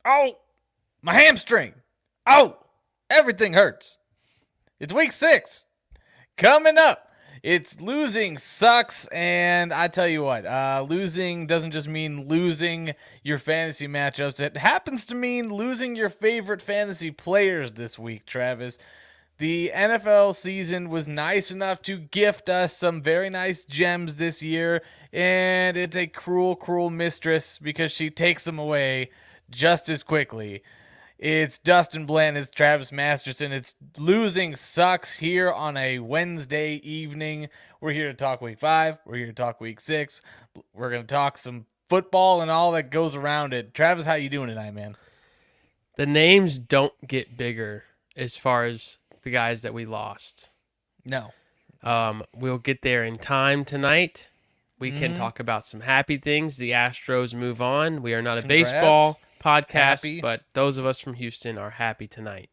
Oh, my hamstring. Oh, everything hurts. It's week 6. Coming up. It's losing sucks, and I tell you what, losing doesn't just mean losing your fantasy matchups. It happens to mean losing your favorite fantasy players this week, Travis. The NFL season was nice enough to gift us some very nice gems this year, and it's a cruel, cruel mistress because she takes them away just as quickly. It's Dustin Bland, it's Travis Masterson. It's losing sucks here on a Wednesday evening. We're here to talk week 5. We're here to talk week 6. We're going to talk some football and all that goes around it. Travis, how you doing tonight, man? The names don't get bigger as far as the guys that we lost. No. We'll get there in time tonight. We can talk about some happy things. The Astros move on. We are not a baseball podcast, but those of us from Houston are happy tonight.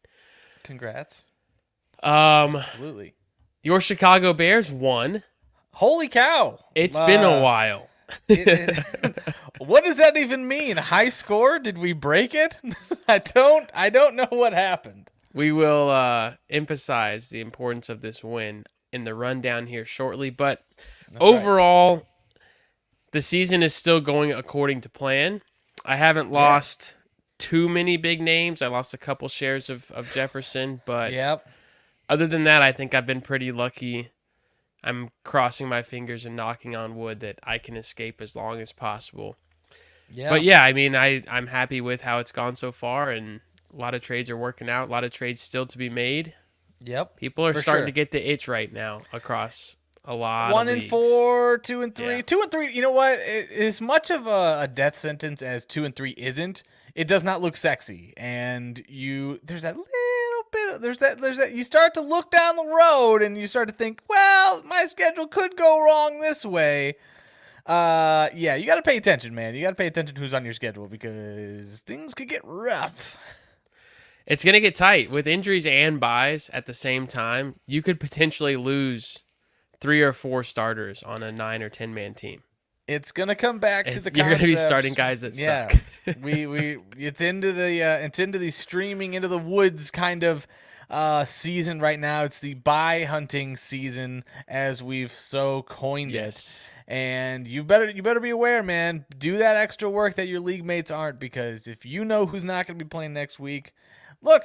Congrats. Absolutely. Your Chicago Bears won. Holy cow. It's been a while. What does that even mean? High score? Did we break it? I don't know what happened. We will emphasize the importance of this win in the rundown here shortly, but overall, the season is still going according to plan. I haven't lost too many big names. I lost a couple shares of Jefferson, but other than that, I think I've been pretty lucky. I'm crossing my fingers and knocking on wood that I can escape as long as possible. Yeah. But yeah, I mean, I'm happy with how it's gone so far, and a lot of trades are working out. A lot of trades still to be made. Yep. People are starting to get the itch right now across a lot 1 of and leagues. 4, 2 and 3. 2 and 3, you know what? As much of a death sentence as 2 and 3 isn't, it does not look sexy. And there's that little bit, there's that, you start to look down the road and you start to think, well, my schedule could go wrong this way. Yeah, you got to pay attention, man. You got to pay attention to who's on your schedule because things could get rough. It's going to get tight with injuries and buys at the same time. You could potentially lose 3 or 4 starters on a 9 or 10 man team. It's gonna come back to the concept. You're gonna be starting guys that suck. It's into the streaming into the woods kind of season right now. It's the buy hunting season as we've so coined it. And you better be aware, man. Do that extra work that your league mates aren't, because if you know who's not gonna be playing next week, look,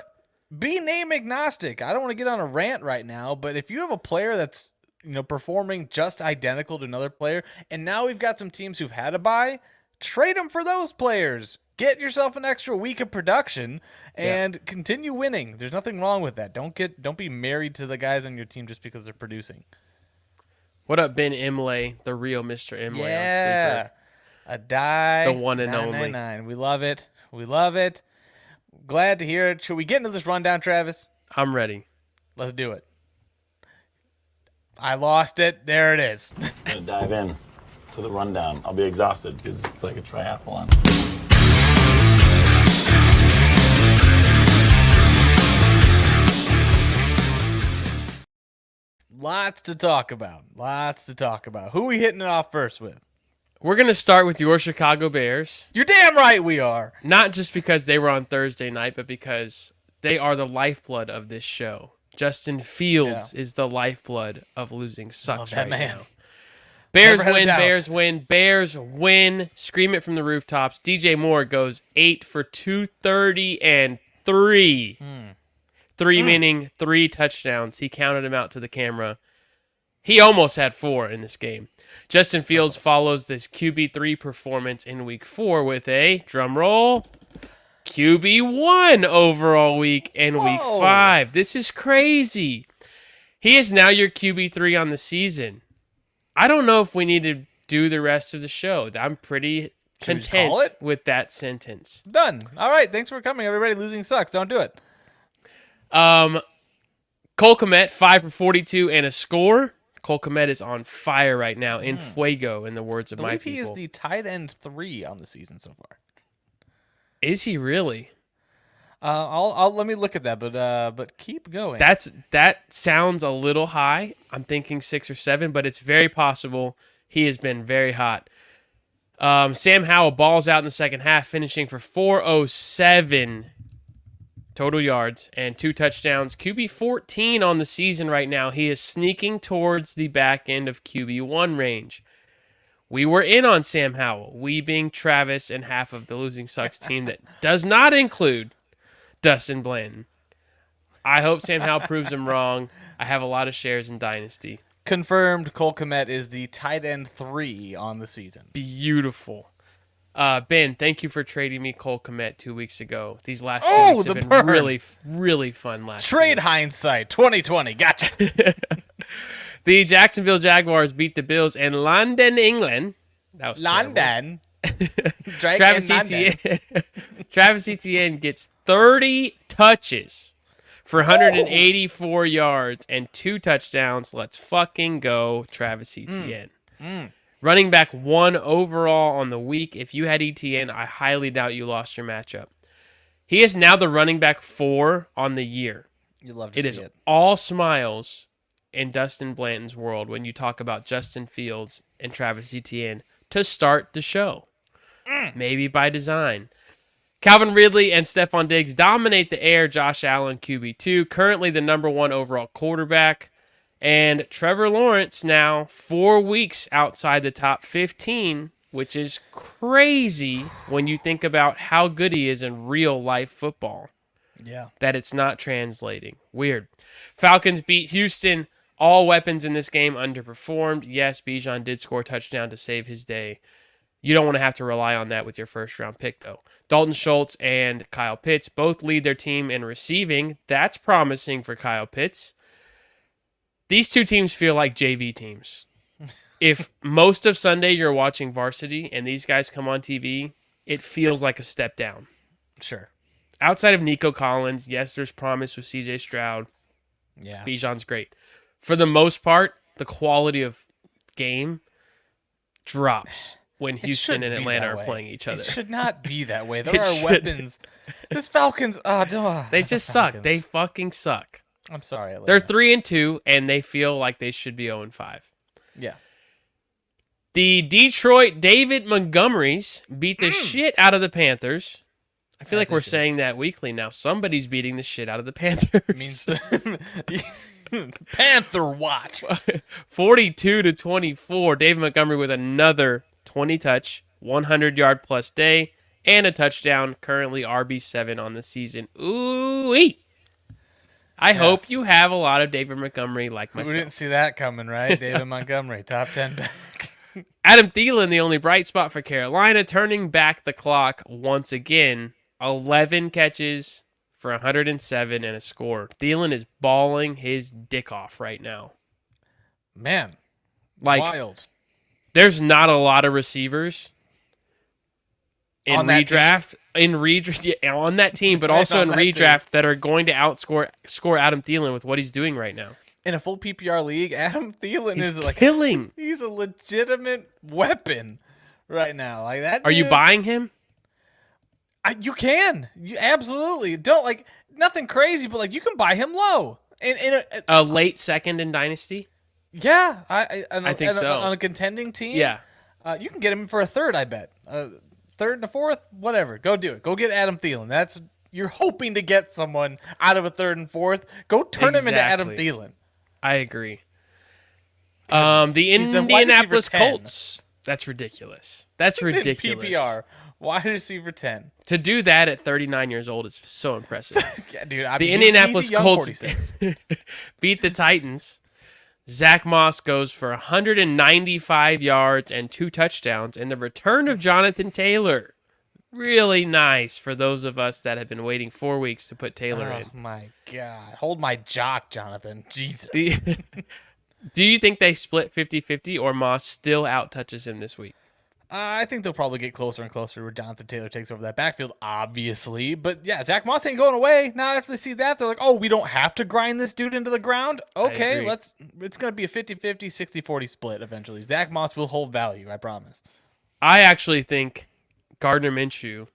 be name agnostic. I don't want to get on a rant right now, but if you have a player that's performing just identical to another player, and now we've got some teams who've had a bye, trade them for those players. Get yourself an extra week of production and continue winning. There's nothing wrong with that. Don't be married to the guys on your team just because they're producing. What up, Ben Imlay, the real Mr. Imlay on Sleeper? A die. The one and 999. We love it. We love it. Glad to hear it. Should we get into this rundown, Travis? I'm ready. Let's do it. I lost it. There it is. I'm going to dive in to the rundown. I'll be exhausted because it's like a triathlon. Lots to talk about. Who are we hitting it off first with? We're going to start with your Chicago Bears. You're damn right we are. Not just because they were on Thursday night, but because they are the lifeblood of this show. Justin Fields is the lifeblood of losing sucks right now. Bears win. Bears win. Scream it from the rooftops. DJ Moore goes 8 for 230 and 3. 3 meaning 3 touchdowns. He counted them out to the camera. He almost had 4 in this game. Justin Fields follows this QB3 performance in week 4 with a, drum roll, QB1 overall week in week 5. This is crazy. He is now your QB3 on the season. I don't know if we need to do the rest of the show. I'm pretty content with that sentence. Done. All right. Thanks for coming, everybody. Losing sucks. Don't do it. Cole Kmet, 5 for 42 and a score. Cole Kmet is on fire right now. In fuego, in the words of my people. He is the tight end 3 on the season so far. Is he really? I'll let me look at that, but keep going. That sounds a little high. I'm thinking 6 or 7, but it's very possible. He has been very hot. Sam Howell balls out in the second half, finishing for 407 total yards and 2 touchdowns. QB 14 on the season right now. He is sneaking towards the back end of QB1 range. We were in on Sam Howell, we being Travis and half of the Losing Sucks team that does not include Dustin Blanton. I hope Sam Howell proves him wrong. I have a lot of shares in Dynasty. Confirmed, Cole Kmet is the tight end 3 on the season. Beautiful. Ben, thank you for trading me Cole Kmet 2 weeks ago. These last 2 weeks have been burn. really, really fun last Trade hindsight, 2020. Gotcha. The Jacksonville Jaguars beat the Bills in London, England. That was London. Travis Etienne. Travis Etienne gets 30 touches for 184 yards and 2 touchdowns. Let's fucking go, Travis Etienne. Running back 1 overall on the week. If you had Etienne, I highly doubt you lost your matchup. He is now the running back 4 on the year. You love to see it. It is all smiles in Dustin Blanton's world when you talk about Justin Fields and Travis Etienne to start the show. Maybe by design. Calvin Ridley and Stephon Diggs dominate the air. Josh Allen, QB2, currently the number 1 overall quarterback. And Trevor Lawrence now 4 weeks outside the top 15, which is crazy when you think about how good he is in real life football. Yeah. That it's not translating. Weird. Falcons beat Houston. All weapons in this game underperformed. Yes, Bijan did score a touchdown to save his day. You don't want to have to rely on that with your first-round pick, though. Dalton Schultz and Kyle Pitts both lead their team in receiving. That's promising for Kyle Pitts. These two teams feel like JV teams. If most of Sunday you're watching varsity and these guys come on TV, it feels like a step down. Sure. Outside of Nico Collins, yes, there's promise with CJ Stroud. Yeah. Bijan's great. For the most part, the quality of game drops when Houston and Atlanta are playing each other. It should not be that way. There are weapons. This Falcons, they just suck. They fucking suck. I'm sorry, Atlanta. They're 3-2, and they feel like they should be 0-5. Yeah. The Detroit David Montgomerys beat the shit out of the Panthers. I feel like we're saying that weekly now. Somebody's beating the shit out of the Panthers. It means Panther watch. 42-24. David Montgomery with another 20-touch, 100-yard-plus day, and a touchdown. Currently RB7 on the season. Ooh-wee. I hope you have a lot of David Montgomery like myself. We didn't see that coming, right? David Montgomery, top 10 back. Adam Thielen, the only bright spot for Carolina, turning back the clock once again. 11 catches for 107 and a score. Thielen is balling his dick off right now. Man, like, wild. There's not a lot of receivers in on that redraft, on that team, but also in redraft that are going to score Adam Thielen with what he's doing right now. In a full PPR league, Adam Thielen is like killing. He's a legitimate weapon right now. Like that. Are you buying him? You can. You absolutely don't like nothing crazy, but like you can buy him low in a late second in Dynasty. Yeah, I think so. On a contending team. Yeah, you can get him for a third. I bet third and a fourth, whatever. Go do it. Go get Adam Thielen. You're hoping to get someone out of a third and fourth. Go turn him into Adam Thielen. I agree. The Indianapolis Colts. That's ridiculous. That's ridiculous. PPR. Wide receiver 10. To do that at 39 years old is so impressive. Yeah, dude. The Indianapolis Colts beat the Titans. Zach Moss goes for 195 yards and 2 touchdowns. And the return of Jonathan Taylor. Really nice for those of us that have been waiting 4 weeks to put Taylor in. Oh, my God. Hold my jock, Jonathan. Jesus. Do you think they split 50-50 or Moss still out-touches him this week? I think they'll probably get closer and closer where Jonathan Taylor takes over that backfield, obviously. But yeah, Zach Moss ain't going away. Not after they see that. They're like, oh, we don't have to grind this dude into the ground. Okay, it's going to be a 50-50, 60-40 split eventually. Zach Moss will hold value, I promise. I actually think Gardner Minshew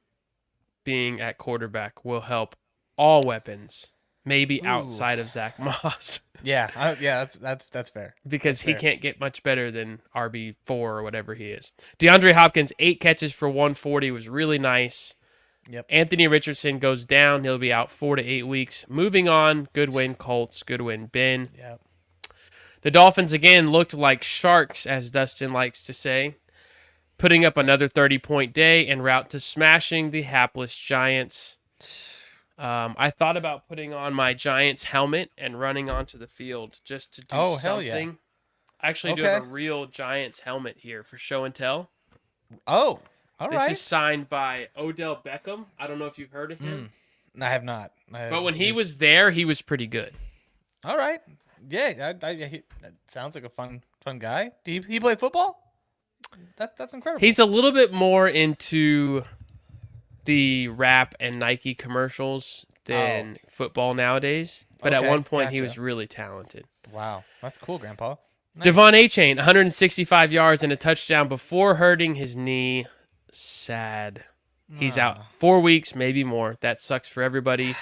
being at quarterback will help all weapons maybe outside of Zach Moss. Yeah, that's fair. Because he can't get much better than RB4 or whatever he is. DeAndre Hopkins, 8 catches for 140 was really nice. Yep. Anthony Richardson goes down. He'll be out 4 to 8 weeks. Moving on, good win, Colts. Good win, Ben. Yep. The Dolphins, again, looked like sharks, as Dustin likes to say, putting up another 30-point day en route to smashing the hapless Giants. I thought about putting on my Giants helmet and running onto the field just to do something. Hell yeah. I actually do have a real Giants helmet here for show and tell. Oh, all right. This is signed by Odell Beckham. I don't know if you've heard of him. I have not. But when he was there, he was pretty good. All right. Yeah, that sounds like a fun guy. He play football? That's incredible. He's a little bit more into the rap and Nike commercials than football nowadays. But at one point, he was really talented. Wow. That's cool, Grandpa. Nice. Devon Achane, 165 yards and a touchdown before hurting his knee. Sad. He's out 4 weeks, maybe more. That sucks for everybody.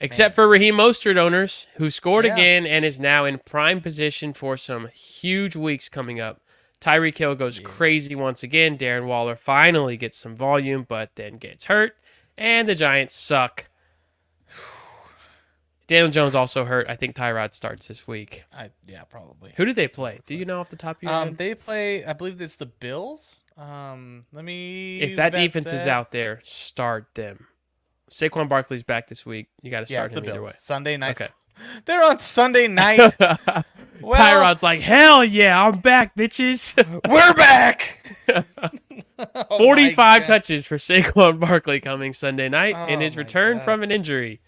Except for Raheem Mostert owners, who scored again and is now in prime position for some huge weeks coming up. Tyreek Hill goes crazy once again. Darren Waller finally gets some volume, but then gets hurt. And the Giants suck. Daniel Jones also hurt. I think Tyrod starts this week. Yeah, probably. Who did they play? Do you know off the top of your head? They play, I believe it's the Bills. If that defense is out there, start them. Saquon Barkley's back this week. You got to start him either way. Sunday night. Okay. They're on Sunday night. Tyrod's like, hell yeah, I'm back, bitches. We're back. 45 touches for Saquon Barkley coming Sunday night in his return from an injury.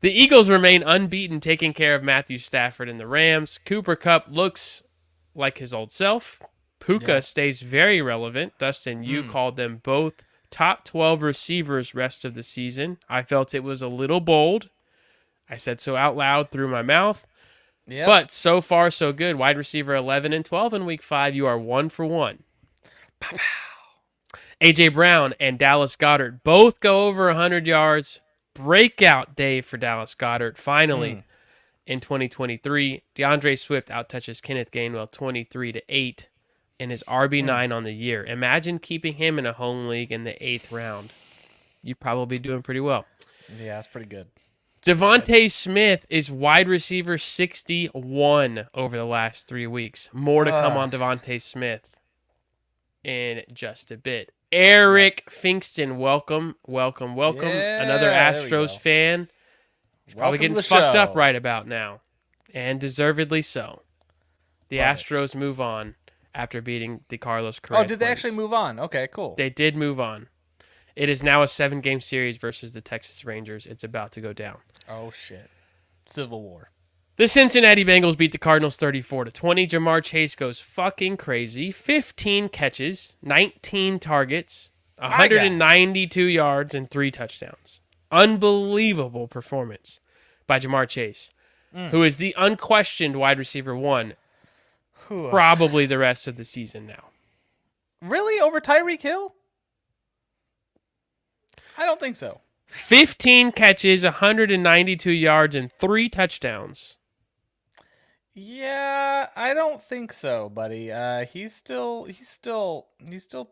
The Eagles remain unbeaten, taking care of Matthew Stafford and the Rams. Cooper Kupp looks like his old self. Puka stays very relevant. Dustin, you called them both top 12 receivers rest of the season. I felt it was a little bold. I said so out loud through my mouth. Yep. But so far, so good. Wide receiver 11 and 12 in week 5. You are 1 for 1. A.J. Brown and Dallas Goedert both go over 100 yards. Breakout day for Dallas Goedert. Finally, in 2023, DeAndre Swift outtouches Kenneth Gainwell 23-8 in his RB9 on the year. Imagine keeping him in a home league in the 8th round. You'd probably be doing pretty well. Yeah, that's pretty good. Devontae Smith is wide receiver 61 over the last 3 weeks. More to come on Devontae Smith in just a bit. Eric Finkston, welcome. Yeah, another Astros fan. He's probably getting fucked up right about now, and deservedly so. The Astros move on after beating the Carlos Correa did they actually move on? Okay, cool. They did move on. It is now a 7-game series versus the Texas Rangers. It's about to go down. Oh, shit. Civil War. The Cincinnati Bengals beat the Cardinals 34-20. Jamar Chase goes fucking crazy. 15 catches, 19 targets, 192 yards, and 3 touchdowns. Unbelievable performance by Jamar Chase, who is the unquestioned wide receiver 1, probably the rest of the season now. Really? Over Tyreek Hill? I don't think so. 15 catches, 192 yards, and 3 touchdowns. Yeah, I don't think so, buddy. He's still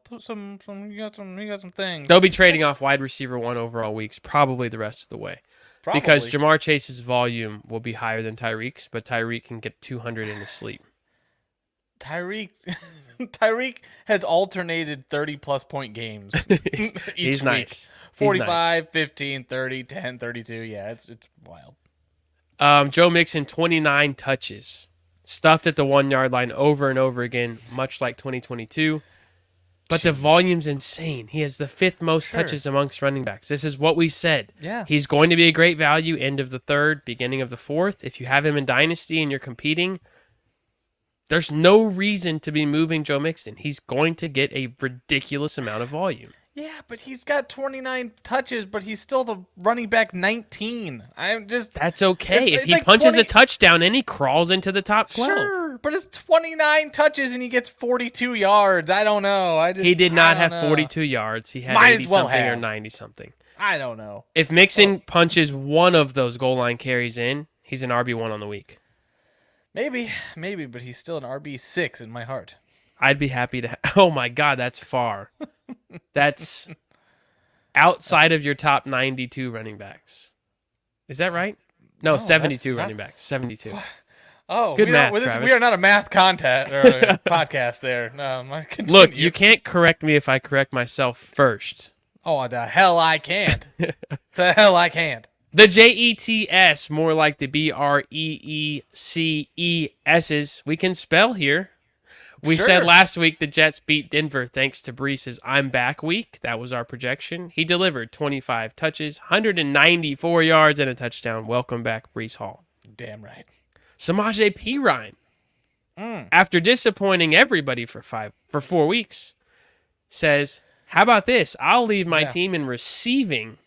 put some he got some things. They'll be trading off wide receiver 1 overall weeks, probably the rest of the way. Probably. Because Jamar Chase's volume will be higher than Tyreek's, but Tyreek can get 200 in his sleep. Tyreek has alternated 30-plus point games each He's week. Nice. 45, 15, 30, 10, 32. Yeah, it's wild. Joe Mixon, 29 touches. Stuffed at the 1-yard line over and over again, much like 2022. But the volume's insane. He has the 5th most touches amongst running backs. This is what we said. Yeah. He's going to be a great value end of the 3rd, beginning of the 4th. If you have him in Dynasty and you're competing, there's no reason to be moving Joe Mixon. He's going to get a ridiculous amount of volume. Yeah, but he's got 29 touches, but he's still the running back 19. That's okay. If he like punches a touchdown and he crawls into the top 12. Sure, but it's 29 touches and he gets 42 yards. I don't know. He did not have 42 yards. He had 80-something or 90-something. I don't know. If Mixon punches one of those goal line carries in, he's an RB1 on the week. Maybe, but he's still an RB6 in my heart. I'd be happy to. Oh my God, that's far. That's outside of your top 92 running backs. Is that right? No, 72 running backs. 72. Oh, good math, Travis. We are not a math content or podcast there. No, look, you can't correct me if I correct myself first. Oh, the hell I can't. The hell I can't. The JETS, more like the BREECESs, we can spell here. We said last week the Jets beat Denver thanks to Breece's I'm Back week. That was our projection. He delivered 25 touches, 194 yards, and a touchdown. Welcome back, Breece Hall. Damn right. Samaje Perine, after disappointing everybody for 4 weeks, says, how about this? I'll leave my team in receiving.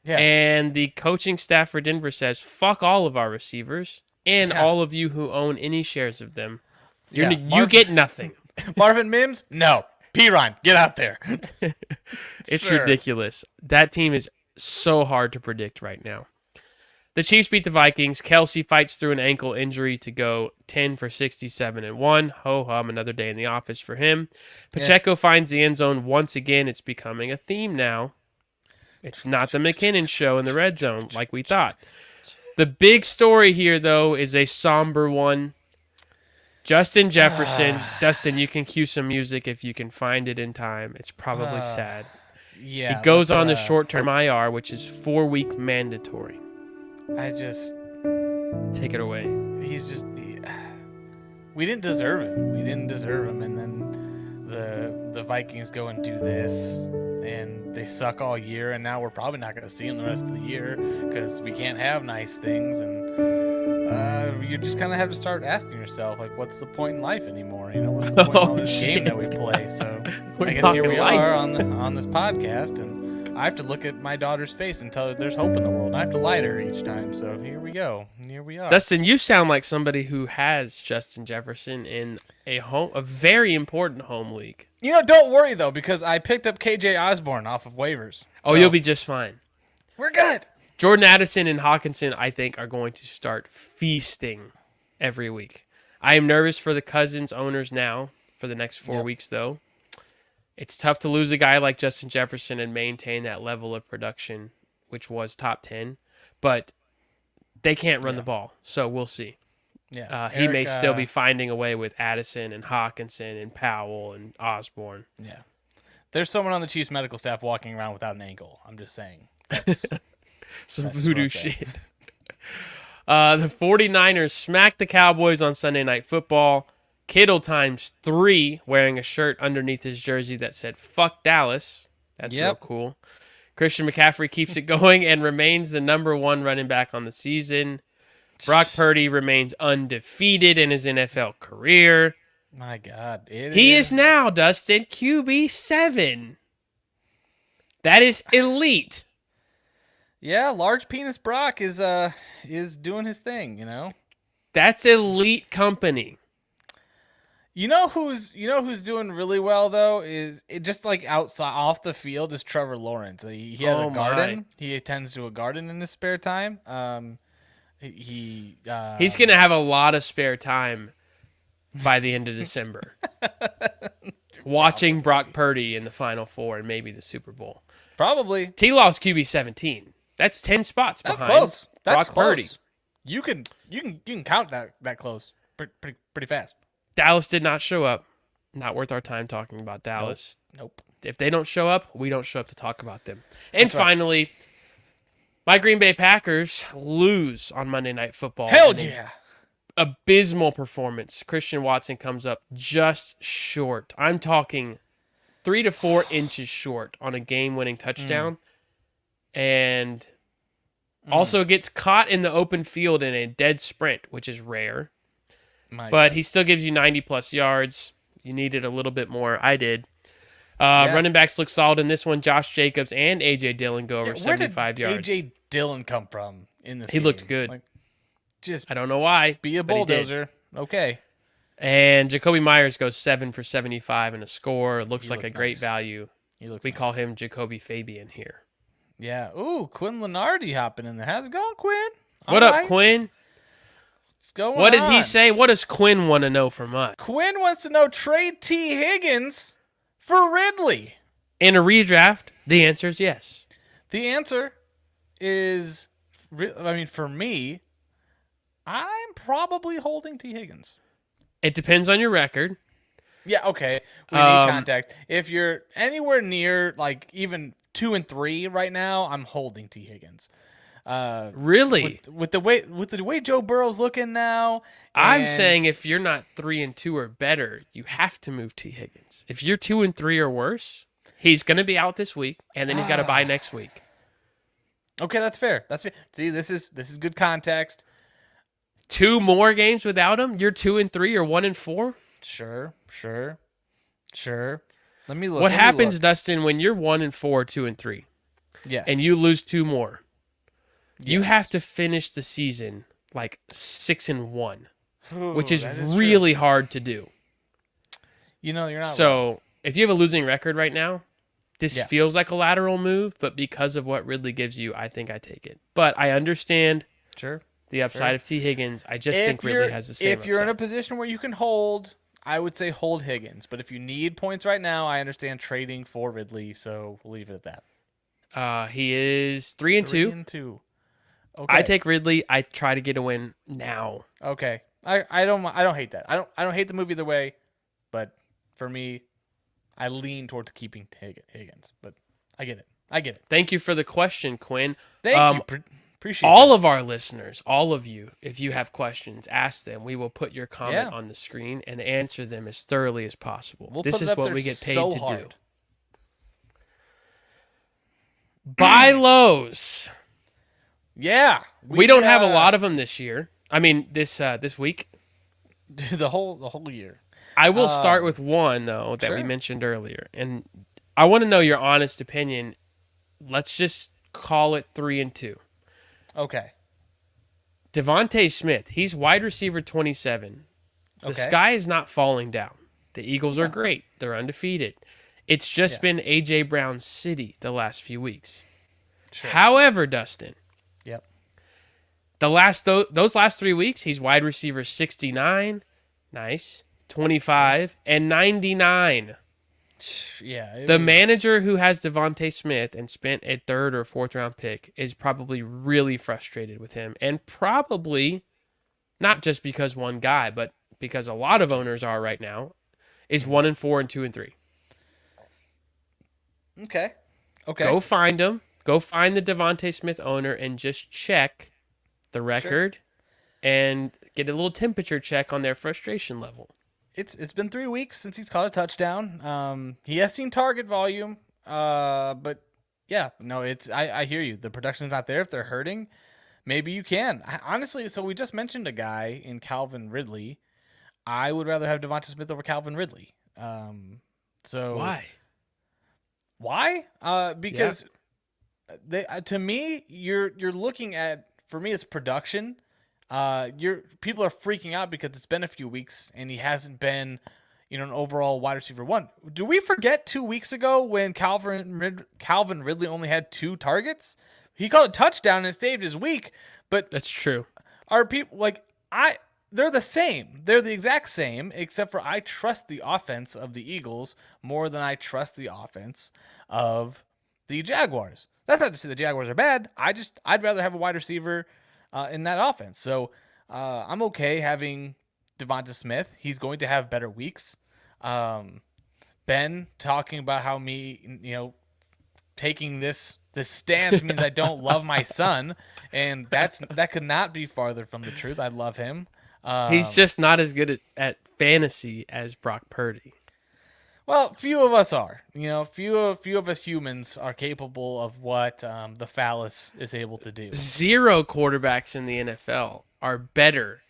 Yeah. And the coaching staff for Denver says, fuck all of our receivers and all of you who own any shares of them. You get nothing. Marvin Mims? No. Perine, get out there. It's ridiculous. That team is so hard to predict right now. The Chiefs beat the Vikings. Kelsey fights through an ankle injury to go 10 for 67 and 1. Ho-hum, another day in the office for him. Pacheco finds the end zone once again. It's becoming a theme now. It's not the McKinnon show in the red zone like we thought. The big story here, though, is a somber one. Justin Jefferson. Dustin, you can cue some music if you can find it in time. It's probably sad. Yeah. He goes on the short-term IR, which is 4-week mandatory. Take it away. We didn't deserve him. And then the Vikings go and do this, and they suck all year. And now we're probably not going to see him the rest of the year because we can't have nice things. And you just kind of have to start asking yourself, like, what's the point in life anymore? What's the point in this game that we play? So I guess here we are on this podcast, and I have to look at my daughter's face and tell her there's hope in the world. I have to lie to her each time. So here we go. Here we are. Dustin, you sound like somebody who has Justin Jefferson in a very important home league. Don't worry, though, because I picked up KJ Osborne off of waivers. Oh, you'll be just fine. We're good. Jordan Addison and Hawkinson, I think, are going to start feasting every week. I am nervous for the Cousins owners now for the next 4 weeks, though. It's tough to lose a guy like Justin Jefferson and maintain that level of production, which was top 10, but they can't run the ball, so we'll see. Yeah, he may still be finding a way with Addison and Hawkinson and Powell and Osborne. Yeah, there's someone on the Chiefs medical staff walking around without an ankle. I'm just saying. That's some voodoo shit. The 49ers smacked the Cowboys on Sunday Night Football. Kittle times 3 wearing a shirt underneath his jersey that said, fuck Dallas. That's real cool. Christian McCaffrey keeps it going and remains the number 1 running back on the season. Brock Purdy remains undefeated in his NFL career. My God. He is now, Dustin, QB7. That is elite. Yeah, large penis Brock is doing his thing, That's elite company. You know who's doing really well though is it just like outside off the field is Trevor Lawrence. He has a garden. He attends to a garden in his spare time. He's gonna have a lot of spare time by the end of December. Watching Brock Purdy in the Final Four and maybe the Super Bowl. Probably. T-Law's QB 17. That's 10 spots behind. That's close. Brock Purdy. You can count that close pretty fast. Dallas did not show up. Not worth our time talking about Dallas. Nope. If they don't show up, we don't show up to talk about them. And finally, my Green Bay Packers lose on Monday Night Football. Hell yeah. Abysmal performance. Christian Watson comes up just short. I'm talking 3 to 4 inches short on a game-winning touchdown. And also gets caught in the open field in a dead sprint, which is rare. But he still gives you 90-plus yards. You needed a little bit more. I did. Running backs look solid in this one. Josh Jacobs and A.J. Dillon go over 75 yards. Where did A.J. Dillon come from in this game? He looked good. Just I don't know why. Be a bulldozer. Okay. And Jacoby Myers goes 7 for 75 and a score. Looks like a great value. We call him Jacoby Fabian here. Yeah. Ooh, Quinn Lenardi hopping in there. How's it going, Quinn? What up, Quinn? What's going on? What did he say? What does Quinn want to know from us? Quinn wants to know trade T. Higgins for Ridley. In a redraft, the answer is yes. The answer is, for me, I'm probably holding T. Higgins. It depends on your record. Yeah, okay. We need context. If you're anywhere near like even 2 and 3 right now, I'm holding T. Higgins. Really? With the way Joe Burrow's looking now, I'm saying if you're not 3 and 2 or better, you have to move T. Higgins. If you're 2 and 3 or worse, he's going to be out this week, and then he's got to bye next week. Okay, that's fair. That's fair. See, this is good context. 2 more games without him? You're 2 and 3 or 1 and 4? Sure. Let me look. What happens, Dustin, when you're 1 and 4, 2 and 3? Yes. And you lose 2 more? Yes. You have to finish the season like 6 and 1, which is that really hard to do. You're not. So wrong. if you have a losing record right now, this feels like a lateral move, but because of what Ridley gives you, I think I take it. But I understand the upside of T. Higgins. I just think Ridley has the same If you're upside. in a position where you can hold, I would say hold Higgins. But if you need points right now, I understand trading for Ridley, so we'll leave it at that. He is 3 and 2. 3 and 2. Okay. I take Ridley. I try to get a win now. Okay. I don't hate that. I don't hate the move either way, but for me, I lean towards keeping Higgins. But I get it. Thank you for the question, Quinn. Thank you. Appreciate all of our listeners, all of you, if you have questions, ask them. We will put your comment on the screen and answer them as thoroughly as possible. This is what we get paid to do. Buy lows. Yeah. We don't have a lot of them this year. I mean, this week. the whole year. I will start with one, though, that we mentioned earlier. And I want to know your honest opinion. Let's just call it 3 and 2. Okay. Devontae Smith, he's wide receiver 27. The sky is not falling down. The Eagles are great. They're undefeated. It's just been A.J. Brown's city the last few weeks. Sure. However, Dustin, those last 3 weeks, he's wide receiver 69, nice, 25, and 99. Yeah. The manager who has Devontae Smith and spent a 3rd or 4th round pick is probably really frustrated with him, and probably not just because one guy, but because a lot of owners are right now, is 1 and 4 and 2 and 3. Okay. Go find him. Go find the Devontae Smith owner and just check the record and get a little temperature check on their frustration level. It's been 3 weeks since he's caught a touchdown. He has seen target volume, but yeah, no, I hear you. The production's not there. If they're hurting, maybe you can. Honestly, so we just mentioned a guy in Calvin Ridley. I would rather have Devontae Smith over Calvin Ridley. So why? Because to me, you're looking at, for me, it's production. People are freaking out because it's been a few weeks and he hasn't been, an overall wide receiver 1. Do we forget 2 weeks ago when Calvin Ridley only had 2 targets? He caught a touchdown and it saved his week. But that's true. Are people they're the same. They're the exact same, except for I trust the offense of the Eagles more than I trust the offense of the Jaguars. That's not to say the Jaguars are bad. I'd rather have a wide receiver in that offense. So I'm okay having Devonta Smith. He's going to have better weeks. Ben talking about how me, taking this stance means I don't love my son, and that could not be farther from the truth. I love him. He's just not as good at fantasy as Brock Purdy. Well, few of us are. Few of us humans are capable of what the phallus is able to do. 0 quarterbacks in the NFL are better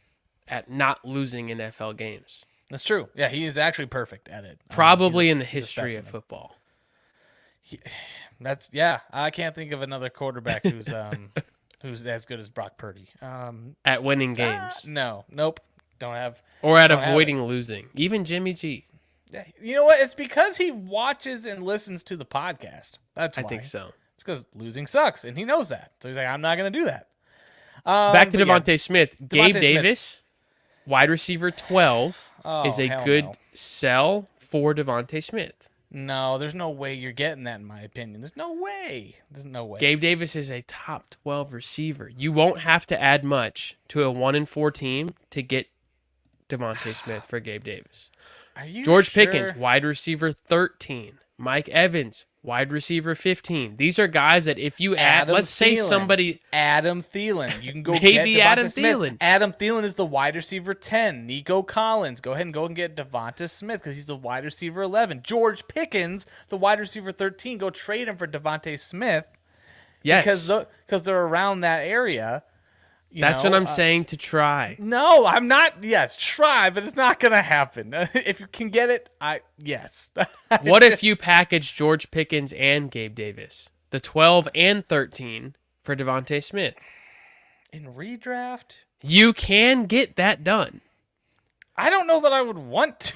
at not losing NFL games. That's true. Yeah, he is actually perfect at it. Probably in the history of football. I can't think of another quarterback who's as good as Brock Purdy. At winning games. Nope. Don't have. Or at avoiding losing. Even Jimmy G. Yeah, you know what? It's because he watches and listens to the podcast. That's why. I think so. It's because losing sucks, and he knows that. So he's like, I'm not going to do that. Back to but Devontae Smith. Gabe Devontae Davis, wide receiver 12, is a hell good no. sell for Devontae Smith. No, there's no way you're getting that, in my opinion. There's no way. Gabe Davis is a top 12 receiver. You won't have to add much to a 1-4 team to get Devontae Smith for Gabe Davis. Are you George sure? Pickens, wide receiver 13. Mike Evans, wide receiver 15. These are guys that if you add, Adam let's say Thielen. somebody. Adam Thielen. You can go Maybe get Devonta Adam Smith. Thielen. Adam Thielen is the wide receiver 10. Nico Collins. Go ahead and go and get Devonta Smith because he's the wide receiver 11. George Pickens, the wide receiver 13. Go trade him for Devonta Smith. Yes. Because they're around that area. That's what I'm saying to try. No, I'm not. Yes, try, but it's not going to happen. If you can get it, yes. What if you package George Pickens and Gabe Davis, the 12 and 13 for Devontae Smith? In redraft? You can get that done. I don't know that I would want to.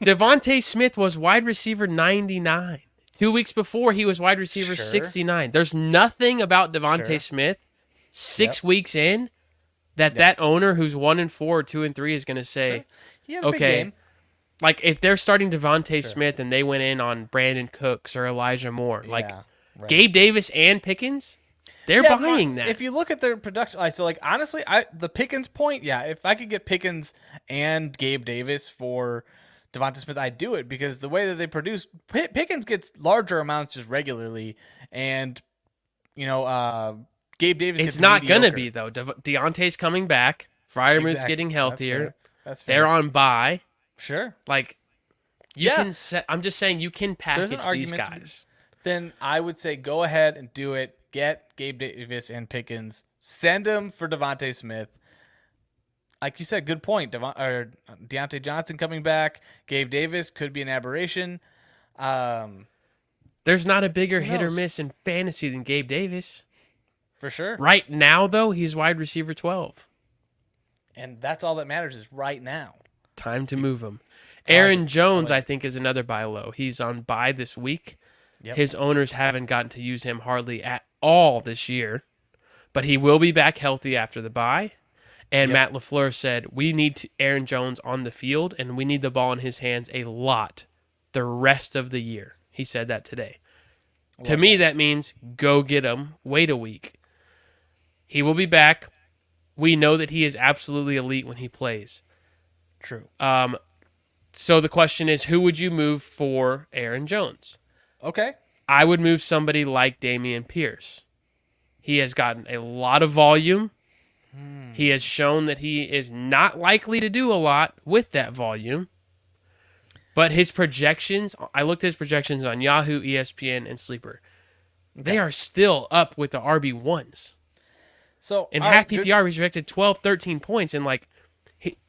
Devontae Smith was wide receiver 99. 2 weeks before, he was wide receiver Sure. 69. There's nothing about Devontae Sure. Smith 6 weeks in that owner who's 1-4 or 2-3 is going to say, Sure. He had a big okay, game. like if they're starting Devontae Smith and they went in on Brandon Cooks or Elijah Moore, like Yeah, right. Gabe Davis and Pickens, they're Yeah, buying but that. If you look at their production, honestly, the Pickens point, if I could get Pickens and Gabe Davis for Devonta Smith, I'd do it because the way that they produce, Pickens gets larger amounts just regularly, and Gabe Davis. It's gets not going to mediocre. be, though. Deontay's coming back. Freiermuth's Exactly. getting healthier. That's fair. They're on bye. Sure. Like, you Yeah. can set. I'm just saying you can package There's an these argument to be- guys. Then I would say go ahead and do it. Get Gabe Davis and Pickens. Send them for Devonta Smith. Like you said, good point. Deontay Johnson coming back. Gabe Davis could be an aberration. There's not a bigger Who hit or knows? miss in fantasy than Gabe Davis. For sure. Right now, though, he's wide receiver 12. And that's all that matters is right now. Time to move him. Aaron Jones, I I think, is another buy low. He's on buy this week. Yep. His owners haven't gotten to use him hardly at all this year, but he will be back healthy after the bye. And Matt LaFleur said, we need Aaron Jones on the field, and we need the ball in his hands a lot the rest of the year. He said that today. To me, that means go get him. Wait a week. He will be back. We know that he is absolutely elite when he plays. True. So the question is, who would you move for Aaron Jones? Okay. I would move somebody like Dameon Pierce. He has gotten a lot of volume. He has shown that he is not likely to do a lot with that volume. But his projections, I looked at his projections on Yahoo, ESPN, and Sleeper. They are still up with the RB1s. So In all half right, good- PPR, he's projected 12, 13 points. And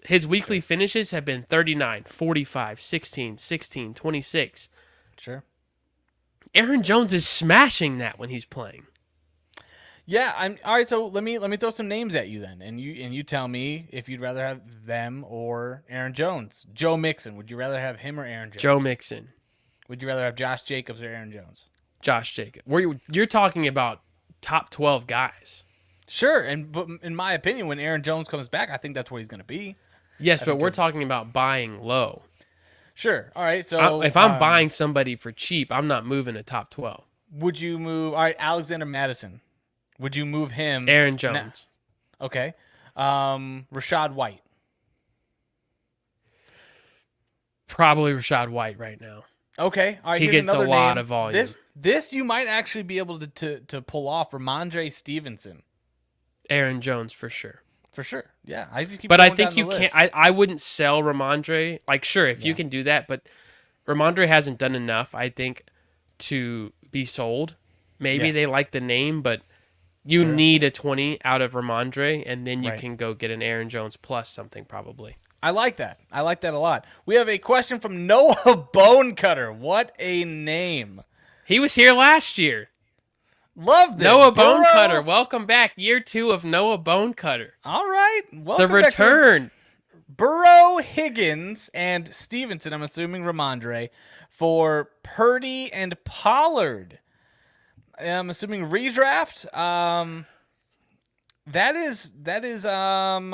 his weekly finishes have been 39, 45, 16, 16, 26. Sure. Aaron Jones is smashing that when he's playing. Yeah, I'm all right. So let me throw some names at you then, and you tell me if you'd rather have them or Aaron Jones. Joe Mixon, would you rather have him or Aaron Jones? Joe Mixon, Would you rather have Josh Jacobs or Aaron Jones? Josh Jacobs. You're talking about top 12 guys. Sure, but in my opinion, when Aaron Jones comes back, I think that's where he's going to be. Yes, but we're talking about buying low. Sure. All right. So If I'm buying somebody for cheap, I'm not moving a top 12. would you move? All right, Alexander Madison. Would you move him? Aaron Jones. Okay. Rashad White. Probably Rashad White right now. Okay. All right. He here's gets a another lot name. of volume. This you might actually be able to pull off. Ramondre Stevenson. Aaron Jones for sure. For sure. Yeah. I just keep But I going think down you the can't. list. I wouldn't sell Ramondre. Like, sure, if you can do that, but Ramondre hasn't done enough, I think, to be sold. Maybe Yeah. they like the name, but you need a 20 out of Ramondre, and then you Right. can go get an Aaron Jones plus something probably. I like that. I like that a lot. We have a question from Noah Bonecutter. What a name. He was here last year. Love this. Noah Burrow. Bonecutter. Welcome back. Year 2 of Noah Bonecutter. All right. Welcome The back to return. Burrow, Higgins, and Stevenson, I'm assuming Ramondre, for Purdy and Pollard. I'm assuming redraft. That is fair I'm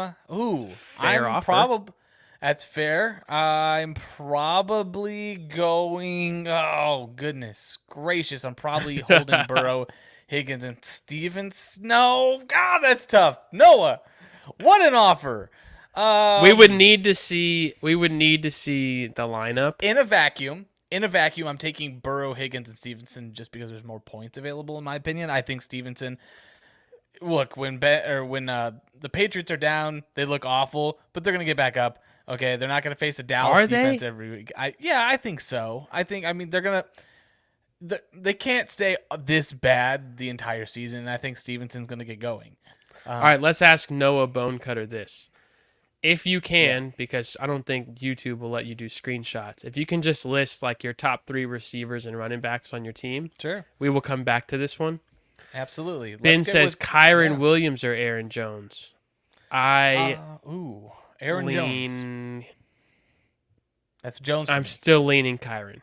offer. That's fair. I'm probably going. Oh goodness gracious! I'm probably holding Burrow, Higgins, and Stevens. No, God, that's tough. Noah, what an offer. We would need to see. We would need to see the lineup in a vacuum. In a vacuum, I'm taking Burrow, Higgins, and Stevenson just because there's more points available. In my opinion, I think Stevenson. Look, when the Patriots are down, they look awful, but they're gonna get back up. Okay, they're not gonna face a Dallas defense every week. I think so. I mean, they're gonna. They can't stay this bad the entire season. And I think Stevenson's gonna get going. All right, let's ask Noah Bonecutter this. If you can, because I don't think YouTube will let you do screenshots. If you can just list like your top 3 receivers and running backs on your team, sure. We will come back to this one. Absolutely. Ben says Kyren Williams or Aaron Jones. Aaron Jones. That's Jones. I'm still leaning Kyren.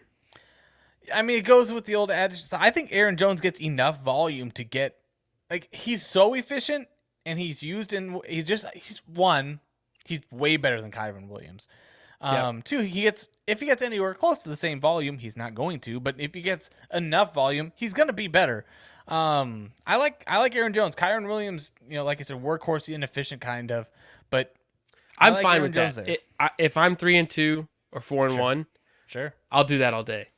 I mean, it goes with the old adage. So I think Aaron Jones gets enough volume to get, like, he's so efficient and he's used in. He's way better than Kyren Williams. Two, if he gets anywhere close to the same volume, he's not going to. But if he gets enough volume, he's gonna be better. I like Aaron Jones. Kyren Williams, like I said, workhorse, inefficient kind of. But I'm fine with that. If I'm 3-2 or 4-1, sure, I'll do that all day.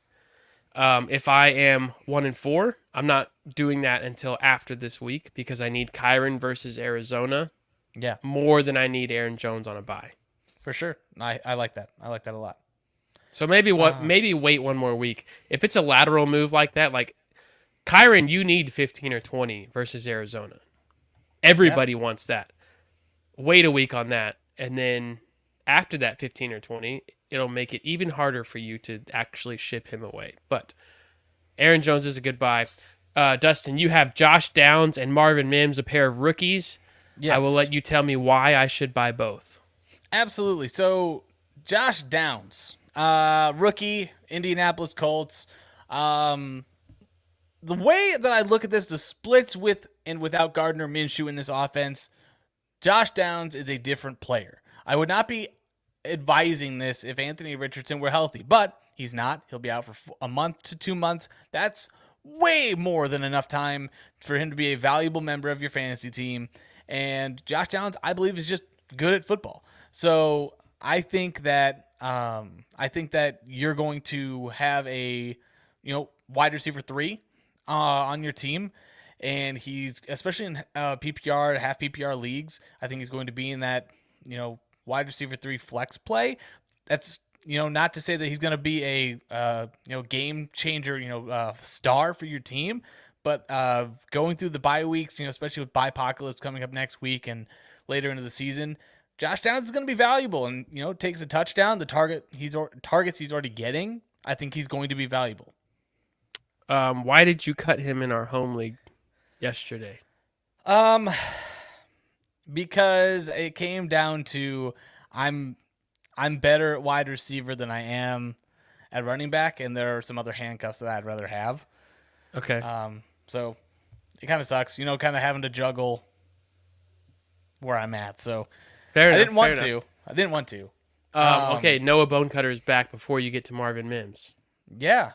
If I am 1-4, I'm not doing that until after this week because I need Kyren versus Arizona. Yeah, more than I need Aaron Jones on a bye. For sure. I like that. I like that a lot. So maybe wait one more week. If it's a lateral move like that, like Kyren, you need 15 or 20 versus Arizona. Everybody wants that. Wait a week on that, and then after that 15 or 20, it'll make it even harder for you to actually ship him away. But Aaron Jones is a good buy. Dustin, you have Josh Downs and Marvin Mims, a pair of rookies. Yes. I will let you tell me why I should buy both. Absolutely. So, Josh Downs, rookie, Indianapolis Colts. The way that I look at this, the splits with and without Gardner Minshew in this offense, Josh Downs is a different player. I would not be advising this if Anthony Richardson were healthy, but he's not. He'll be out for a month to 2 months. That's way more than enough time for him to be a valuable member of your fantasy team. And Josh Downs, I believe, is just good at football. So I think that you're going to have a wide receiver 3 on your team, and he's especially in PPR, half PPR leagues. I think he's going to be in that wide receiver 3 flex play. That's not to say that he's going to be a game changer, star for your team. But going through the bye weeks, especially with Bye-Apocalypse coming up next week and later into the season, Josh Downs is going to be valuable and, takes a touchdown. The targets he's already getting, I think he's going to be valuable. Why did you cut him in our home league yesterday? Because it came down to I'm better at wide receiver than I am at running back, and there are some other handcuffs that I'd rather have. Okay. So it kind of sucks, kind of having to juggle where I'm at. So I didn't want to. Okay, Noah Bonecutter is back before you get to Marvin Mims. Yeah.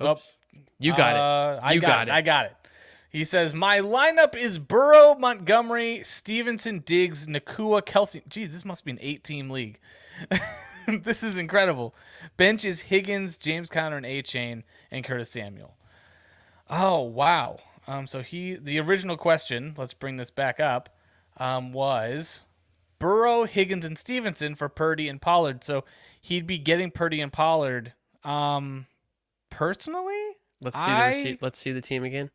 Oops. You got it. I got it. He says, my lineup is Burrow, Montgomery, Stevenson, Diggs, Nakua, Kelsey. Geez, this must be an 8-team league. This is incredible. Bench is Higgins, James Conner, and A-Chain, and Curtis Samuel. Oh, wow. So the original question, let's bring this back up, was Burrow, Higgins, and Stevenson for Purdy and Pollard. So he'd be getting Purdy and Pollard. Personally, let's see the team again.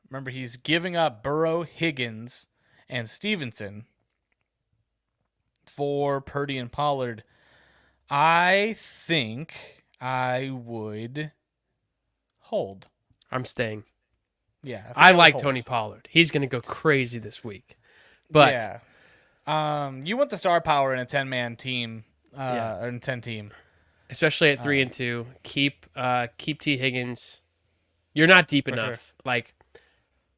Remember, he's giving up Burrow, Higgins, and Stevenson for Purdy and Pollard. I think I would hold. I'm staying. Yeah. I like Tony Pollard. He's going to go crazy this week. But yeah. You want the star power in a 10-man team, or in a 10 team. Especially at 3-2. Keep T. Higgins You're not deep For enough. sure. Like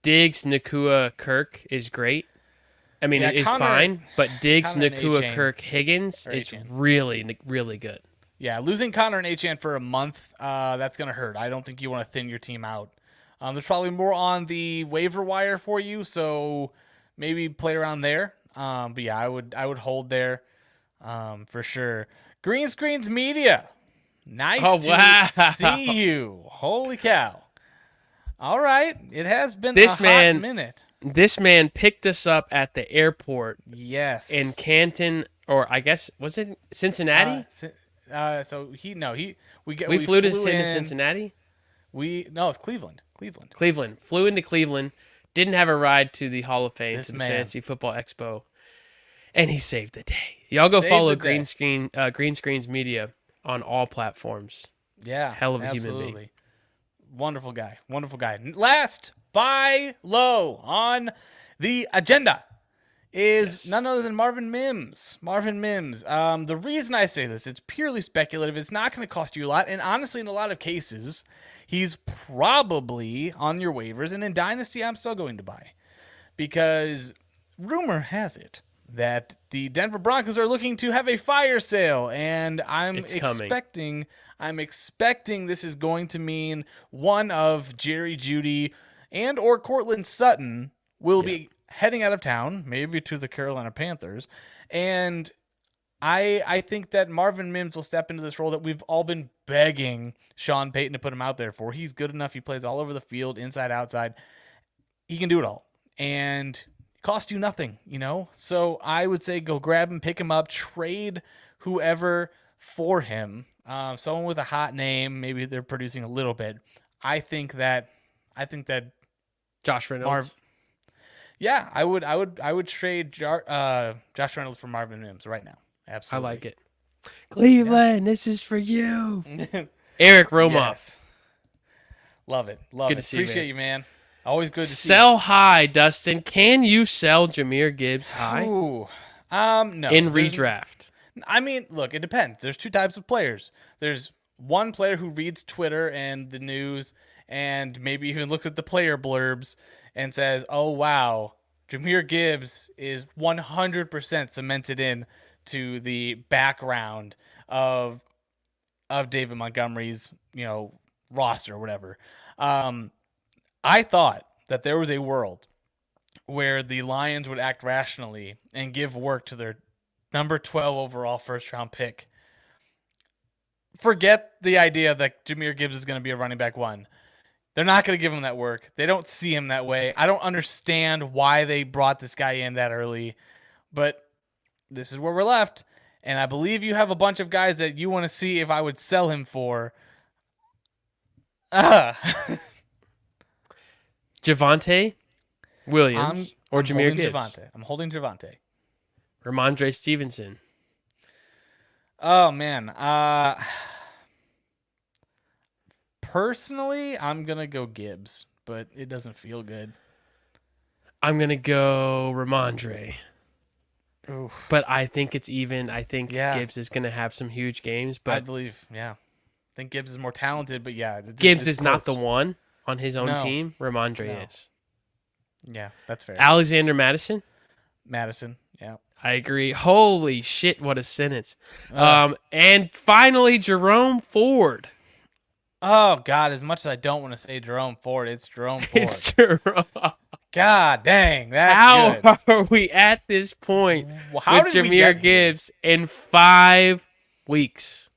Diggs, Nakua, Kirk is great. I mean, Yeah, it is Connor- fine, but Diggs, Connor and Nakua, Achane. Kirk, Higgins Or is Achane. really, really good. Yeah, losing Connor and Achane for a month, that's going to hurt. I don't think you want to thin your team out. There's probably more on the waiver wire for you, so maybe play around there. But yeah, I would hold there for sure. Green Screens Media. Nice to see you. Holy cow. All right. It has been a hot minute. This man picked us up at the airport. Yes. In Canton, or I guess, was it Cincinnati? We flew to Cincinnati? It's Cleveland. Cleveland. Flew into Cleveland. Didn't have a ride to the Hall of Fame, to the Fantasy Football Expo. And he saved the day. Y'all go follow Green Screens Media on all platforms. Yeah. Hell of a human being. Wonderful guy. Last, buy low on the agenda is none other than Marvin Mims. The reason I say this, it's purely speculative. It's not going to cost you a lot. And honestly, in a lot of cases, he's probably on your waivers. And in Dynasty, I'm still going to buy. Because rumor has it that the Denver Broncos are looking to have a fire sale. And I'm expecting this is going to mean one of Jerry Jeudy and or Cortland Sutton will be heading out of town, maybe to the Carolina Panthers. And I think that Marvin Mims will step into this role that we've all been begging Sean Payton to put him out there for. He's good enough. He plays all over the field, inside, outside. He can do it all. And cost you nothing, So I would say go grab him, pick him up, trade whoever for him. Someone with a hot name, maybe they're producing a little bit. I think that Josh Reynolds. Yeah, I would trade Josh Reynolds for Marvin Mims right now. Absolutely. I like it. Cleveland, this is for you. Eric Romoff. Yes. Love it. Good to see you, Appreciate you, man. Always good to see you. Sell high, Dustin. Can you sell Jahmyr Gibbs high? Ooh. No. In redraft. I mean, look, it depends. There's two types of players. There's one player who reads Twitter and the news and maybe even looks at the player blurbs and says, oh, wow, Jahmyr Gibbs is 100% cemented in to the background of David Montgomery's, roster or whatever. I thought that there was a world where the Lions would act rationally and give work to their number 12 overall first-round pick. Forget the idea that Jahmyr Gibbs is going to be a running back one. They're not going to give him that work. They don't see him that way. I don't understand why they brought this guy in that early, but this is where we're left. And I believe you have a bunch of guys that you want to see if I would sell him for. Javonte Williams or Jahmyr Gibbs? I'm holding Javonte. Ramondre Stevenson. Oh, man. Personally, I'm going to go Gibbs, but it doesn't feel good. I'm going to go Ramondre. Oof. But I think it's even. I think Gibbs is going to have some huge games. But I believe, I think Gibbs is more talented, but Gibbs is not the one on his own team. Ramondre is. Yeah, that's fair. Alexander Madison, yeah. I agree. Holy shit, what a sentence. And finally, Jerome Ford. Oh, God, as much as I don't want to say Jerome Ford, it's Jerome Ford. It's Jerome. God dang, that's How are we at this point with Jahmyr Gibbs in 5 weeks?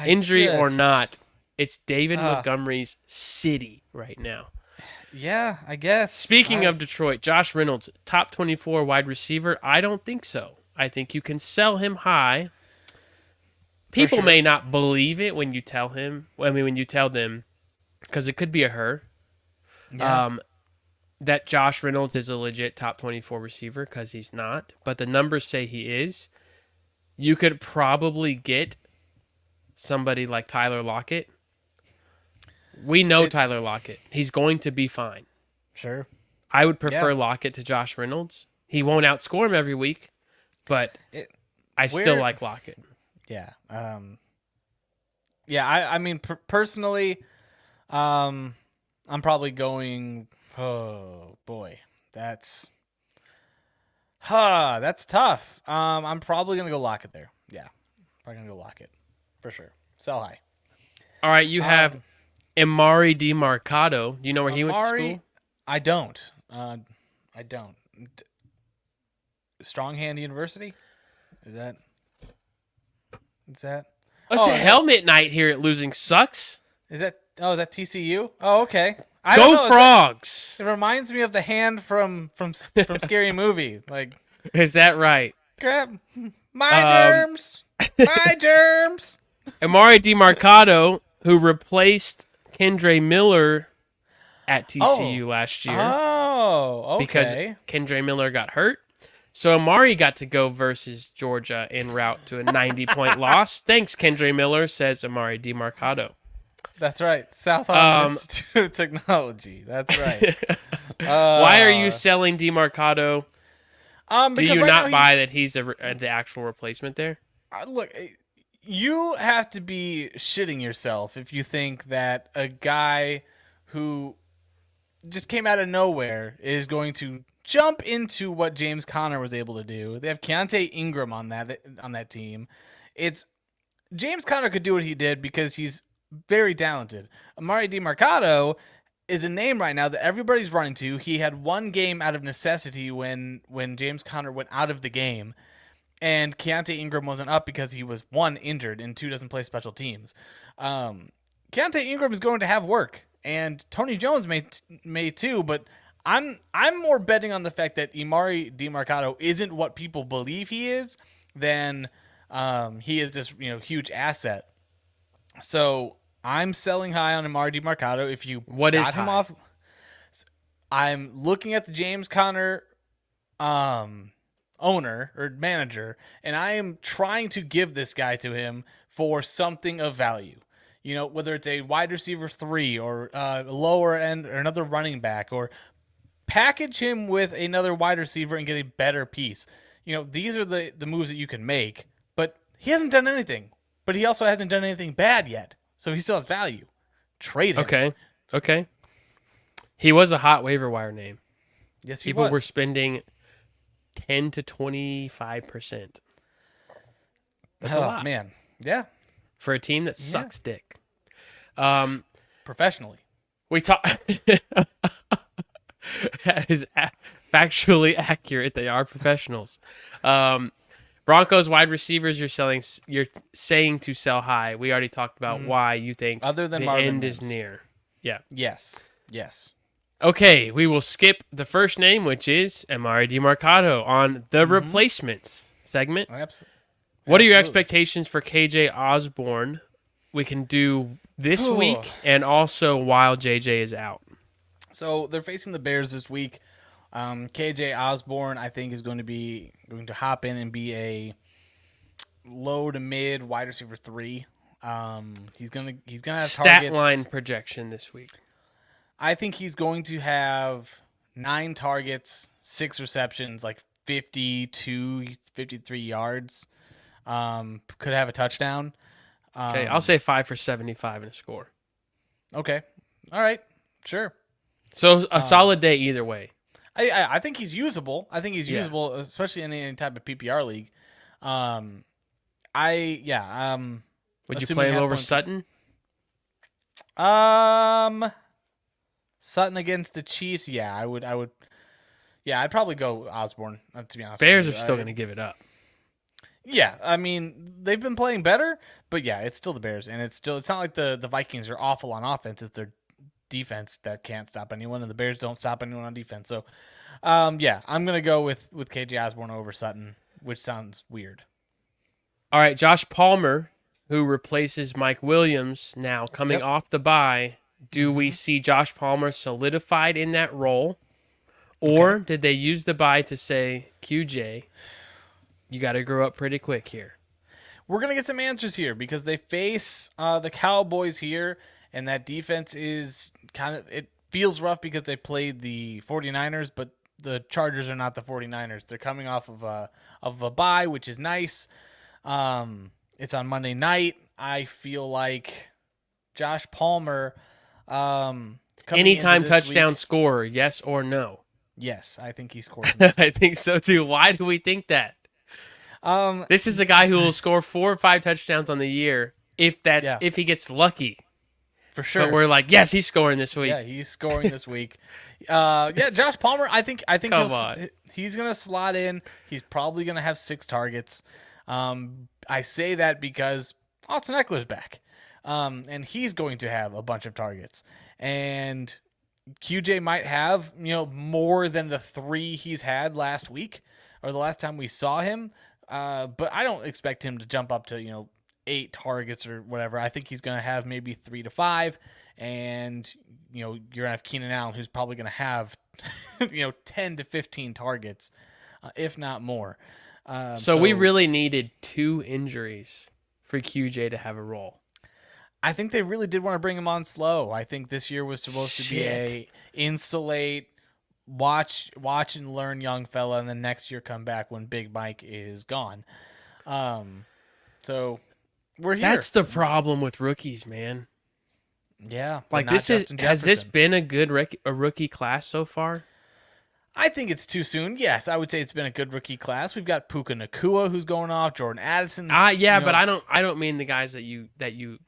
Injury or not, it's David Montgomery's city right now. Yeah, I guess. Speaking of Detroit, Josh Reynolds, top 24 wide receiver. I don't think so. I think you can sell him high. People may not believe it when you tell him. When you tell them, because it could be a her. Yeah. That Josh Reynolds is a legit top 24 receiver, because he's not. But the numbers say he is. You could probably get somebody like Tyler Lockett. We know Tyler Lockett. He's going to be fine. Sure. I would prefer Lockett to Josh Reynolds. He won't outscore him every week, but I still like Lockett. Yeah. I mean, personally, I I'm probably going. Oh boy, that's tough. I'm probably gonna go Lockett there. Yeah, probably gonna go Lockett for sure. Sell high. All right, you have Emari DeMarcado. Do you know where he went to school? I don't. I don't. Stronghand University? Is that? It's a helmet night here at Losing Sucks. Is that? Oh, is that TCU? Oh, okay. Go Frogs! It reminds me of the hand from Scary Movie. Like, is that right? Grab my germs, my germs. Emari DeMarcado, who replaced Kendre Miller at TCU last year. Oh, okay. Because Kendre Miller got hurt. So Emari got to go versus Georgia en route to a 90-point loss. Thanks, Kendre Miller, says Emari DeMarcado. That's right. Southern Institute of Technology. That's right. Why are you selling DeMarcado? Do you right not buy that he's the actual replacement there? Look, you have to be shitting yourself if you think that a guy who just came out of nowhere is going to jump into what James Conner was able to do. They have Keontae Ingram on that team. It's James Conner could do what he did because he's very talented. Emari DeMarcado is a name right now that everybody's running to. He had one game out of necessity when James Conner went out of the game, and Keontae Ingram wasn't up because he was, 1, injured, and 2, doesn't play special teams. Keontae Ingram is going to have work, and Tony Jones may too, but I'm more betting on the fact that Emari DeMarcado isn't what people believe he is than he is this huge asset. So I'm selling high on Emari DeMarcado. If you got him high? Off, I'm looking at the James Conner owner or manager, and I am trying to give this guy to him for something of value. Whether it's a wide receiver 3 or lower end or another running back, or package him with another wide receiver and get a better piece. These are the moves that you can make, but he hasn't done anything. But he also hasn't done anything bad yet, so he still has value. Trade him. Okay. He was a hot waiver wire name. Yes, he People was. were spending 10 to 25%. That's a lot, man. Yeah. For a team that sucks dick. Professionally. We talk. That is factually accurate. They are professionals. Broncos wide receivers, you're saying to sell high. We already talked about why you think other than the Marvin end Mims. is near. Yeah. Yes. Okay, we will skip the first name, which is Emari DeMarcado, on the replacements segment. Absolutely. What are your expectations for KJ Osborne? We can do this week and also while JJ is out. So they're facing the Bears this week. KJ Osborne, I think, is going to hop in and be a low to mid wide receiver 3. He's gonna have stat targets. line projection this week. I think he's going to have 9 targets, 6 receptions, like 52, 53 yards. Could have a touchdown. Okay, I'll say 5 for 75 and a score. Okay. All right. Sure. So a solid day either way. I think he's usable. I think he's usable, especially in any type of PPR league. Would you play him over Sutton? Sutton against the Chiefs. Yeah, I would. Yeah, I'd probably go Osborne. To be honest, Bears are still going to give it up. Yeah, I mean they've been playing better, but yeah, it's still the Bears, and it's not like the Vikings are awful on offense. It's their defense that can't stop anyone, and the Bears don't stop anyone on defense. So, yeah, I'm gonna go with KJ Osborne over Sutton, which sounds weird. All right, Josh Palmer, who replaces Mike Williams now coming off the bye. Do we see Josh Palmer solidified in that role, or did they use the bye to say, QJ, you got to grow up pretty quick here? We're going to get some answers here because they face the Cowboys here, and that defense is it feels rough because they played the 49ers, but the Chargers are not the 49ers. They're coming off of a bye, which is nice. It's on Monday night. I feel like Josh Palmer, Anytime touchdown scorer, yes or no? Yes, I think he scores. I think so too. Why do we think that? This is a guy who will score 4 or 5 touchdowns on the year if he gets lucky. For sure. But we're like, yes, he's scoring this week. Yeah, he's scoring this week. Josh Palmer, I think he's going to slot in. He's probably going to have 6 targets. I say that because Austin Eckler's back. And he's going to have a bunch of targets. And QJ might have, more than the 3 he's had last week or the last time we saw him. But I don't expect him to jump up to, 8 targets or whatever. I think he's going to have maybe 3 to 5. And, you're going to have Keenan Allen, who's probably going to have, 10 to 15 targets, if not more. So we really needed 2 injuries for QJ to have a role. I think they really did want to bring him on slow. I think this year was supposed to be a insulate, watch and learn young fella, and then next year come back when Big Mike is gone. So we're here. That's the problem with rookies, man. Yeah, like has this been a good rookie class so far? I think it's too soon. Yes, I would say it's been a good rookie class. We've got Puka Nacua who's going off, Jordan Addison. But I don't mean the guys that you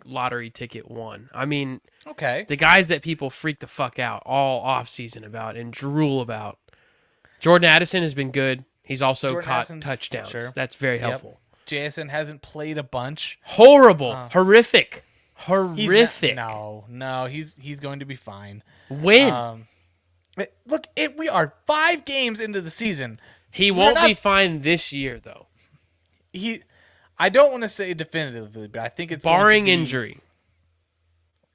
lottery ticket won. I mean, the guys that people freak the fuck out all off season about and drool about. Jordan Addison has been good. He's also caught touchdowns. Sure. That's very helpful. JSN hasn't played a bunch. Horrible, horrific. No, he's going to be fine. When? Look, we are 5 games into the season. He won't be fine this year, though. I don't want to say definitively, but I think it's barring injury.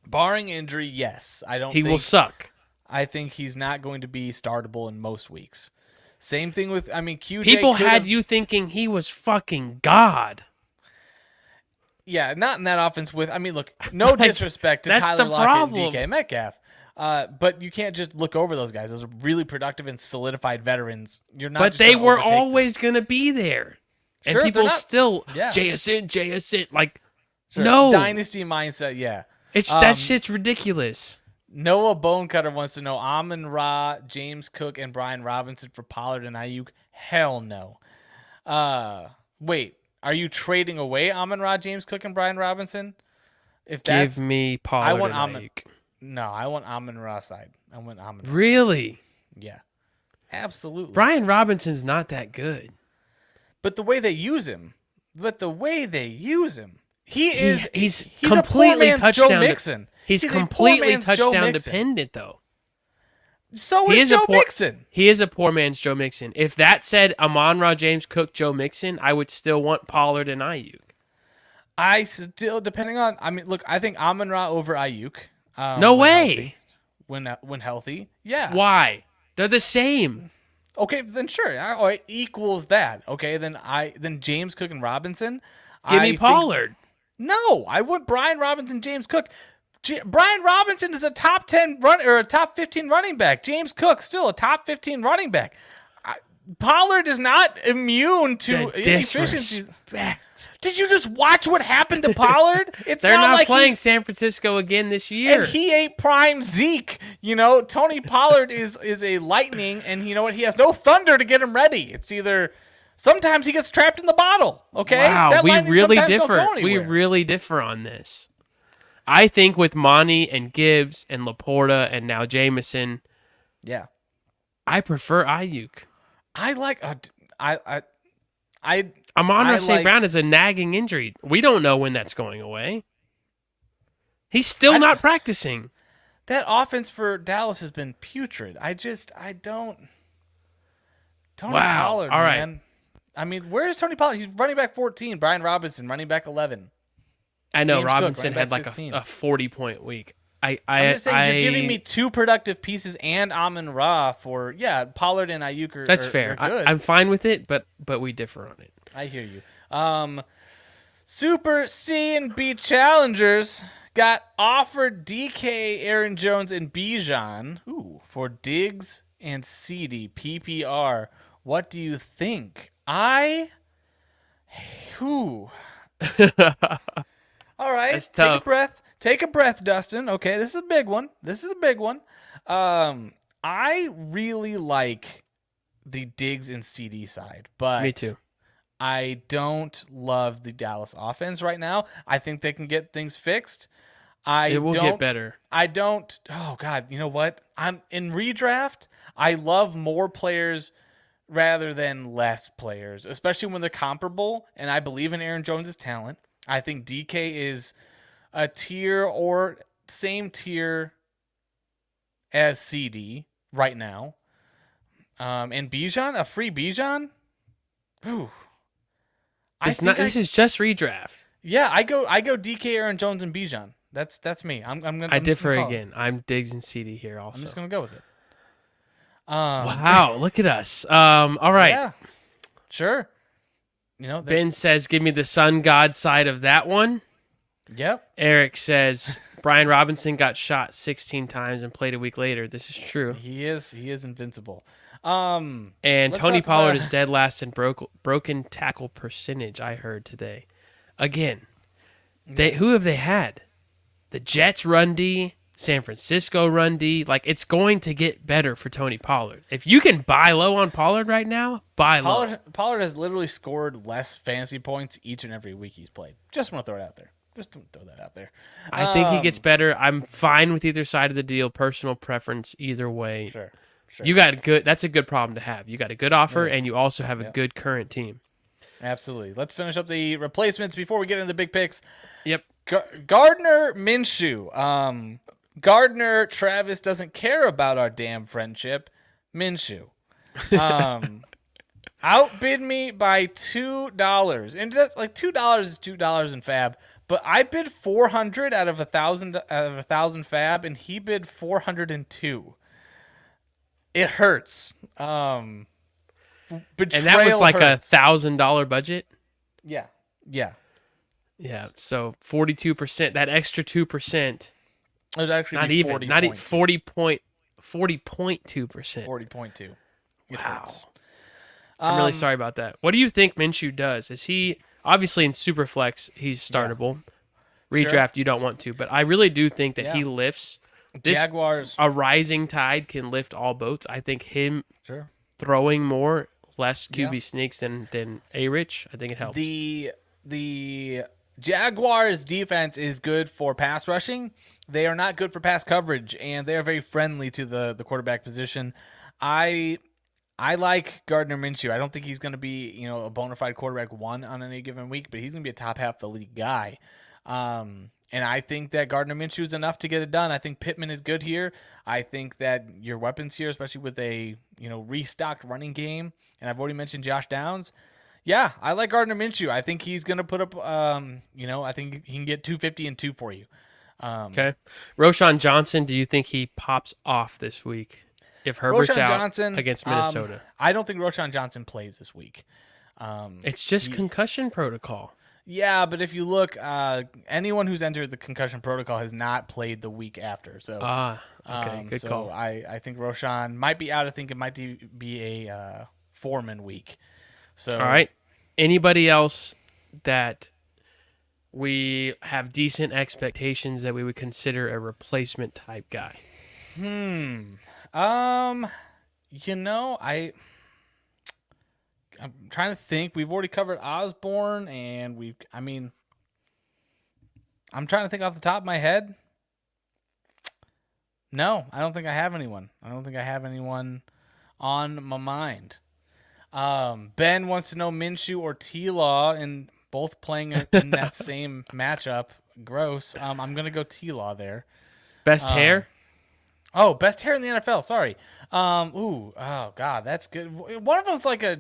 Barring injury, yes. He will suck. I think he's not going to be startable in most weeks. Same thing with, QJ. People had you thinking he was fucking God. Yeah, not in that offense with, look, no disrespect to Tyler Lockett and DK Metcalf. But you can't just look over those guys. Those are really productive and solidified veterans. You're not. But they were always going to be there, and people still JSN. Like, no dynasty mindset. Yeah, that shit's ridiculous. Noah Bonecutter wants to know Amon-Ra, James Cook, and Brian Robinson for Pollard and Ayuk. Hell no. Wait, are you trading away Amon-Ra, James Cook, and Brian Robinson? Give me Pollard and Ayuk. No, I want Amon-Ra side. I want Amon-Ra. Really? Yeah. Absolutely. Brian Robinson's not that good. But the way they use him, he's completely a poor man's Joe Mixon. He's completely touchdown dependent, though. So is Joe Mixon. He is a poor man's Joe Mixon. If that said Amon-Ra, James Cook, Joe Mixon, I would still want Pollard and Ayuk. I still, depending on, look, I think Amon-Ra over Ayuk. No way. When healthy, yeah. Why? They're the same. Okay, then sure. All right, equals that. Okay, then James Cook and Robinson. Give me Pollard. No, I want Brian Robinson, James Cook. Brian Robinson is a top 10 or a top 15 running back. James Cook still a top 15 running back. Pollard is not immune to inefficiencies. Did you just watch what happened to Pollard? They're not like playing San Francisco again this year. And he ain't prime Zeke. Tony Pollard is a lightning, and you know what? He has no thunder to get him ready. It's either sometimes he gets trapped in the bottle. Okay, wow, we really differ. We really differ on this. I think with Monty and Gibbs and Laporta and now Jameson, yeah, I prefer Ayuk. I like Amon-Ra St. Brown is a nagging injury. We don't know when that's going away. He's still not practicing. That offense for Dallas has been putrid. I don't. Tony Pollard, all man. Right. Where's Tony Pollard? He's running back 14. Brian Robinson, running back 11. I know James Robinson Cook, had like a 40-point week. I'm just saying, you're giving me 2 productive pieces and Amon-Ra for Pollard and Ayuk. That's fair. I'm fine with it, but we differ on it. I hear you. Super C and B challengers got offered DK, Aaron Jones, and Bijan for Diggs and CD PPR. What do you think? All right, That's take tough. a breath. take a breath, Dustin. Okay, this is a big one. I really like the Diggs and CD side, but me too. I don't love the Dallas offense right now. I think they can get things fixed. It will get better. Oh God, you know what? I'm in redraft. I love more players rather than less players, especially when they're comparable. And I believe in Aaron Jones' talent. I think DK is a tier or same tier as CD right now. And Bijan, a free Bijan. Ooh. This is just redraft. Yeah, I go DK, Aaron Jones, and Bijan. That's me. I differ again. I'm Diggs and CD here also. I'm just gonna go with it. Wow, look at us. All right. Yeah, sure. Ben says, "Give me the sun god side of that one." Yep. Eric says, "Brian Robinson got shot 16 times and played a week later." This is true. He is invincible. And Tony Pollard is dead last in broken tackle percentage. I heard today. Again, who have they had? The Jets run D, San Francisco run D. Like, it's going to get better for Tony Pollard. If you can buy low on Pollard right now, buy low. Pollard has literally scored less fantasy points each and every week he's played. Just want to throw it out there. I think he gets better. I'm fine with either side of the deal. Personal preference, either way. Sure. You got that's a good problem to have. You got a good offer, and you also have a good current team. Absolutely. Let's finish up the replacements before we get into the big picks. Yep. Gardner Minshew. Gardner Travis doesn't care about our damn friendship. Minshew. Outbid me by $2. And that's like $2 is $2 in Fab. But I bid 400 out of 1,000 Fab, and he bid 402. It hurts. And that was like hurts. $1,000 budget. Yeah. Yeah. So 42%. That extra 2%. It was actually not even 40.2%. 40.2. Wow. I'm really sorry about that. What do you think Minshew does? Is he obviously in Superflex? He's startable. Yeah. Redraft, you don't want to, but I really do think that he lifts. Jaguars. A rising tide can lift all boats. I think him throwing more, less QB sneaks than A-Rich, I think it helps. The Jaguars defense is good for pass rushing. They are not good for pass coverage, and they are very friendly to the quarterback position. I like Gardner Minshew. I don't think he's going to be, a bona fide quarterback one on any given week, but he's going to be a top half of the league guy. And I think that Gardner Minshew is enough to get it done. I think Pittman is good here. I think that your weapons here, especially with a restocked running game, and I've already mentioned Josh Downs. Yeah, I like Gardner Minshew. I think he's going to put up, I think he can get 250 and 2 for you. Okay. Roschon Johnson, do you think he pops off this week if Herbert's out against Minnesota? I don't think Roschon Johnson plays this week. It's just concussion protocol. Yeah, but if you look, anyone who's entered the concussion protocol has not played the week after. So, okay, good call. I think Roschon might be out. I think it might be a Foreman week. So, all right. Anybody else that we have decent expectations that we would consider a replacement type guy? I'm trying to think. We've already covered Osborne, and I'm trying to think off the top of my head. No, I don't think I have anyone. On my mind. Ben wants to know Minshew or T-Law, and both playing in that same matchup. Gross. I'm going to go T-Law there. Best hair? Oh, best hair in the NFL. Sorry. Oh God, that's good. One of them's like a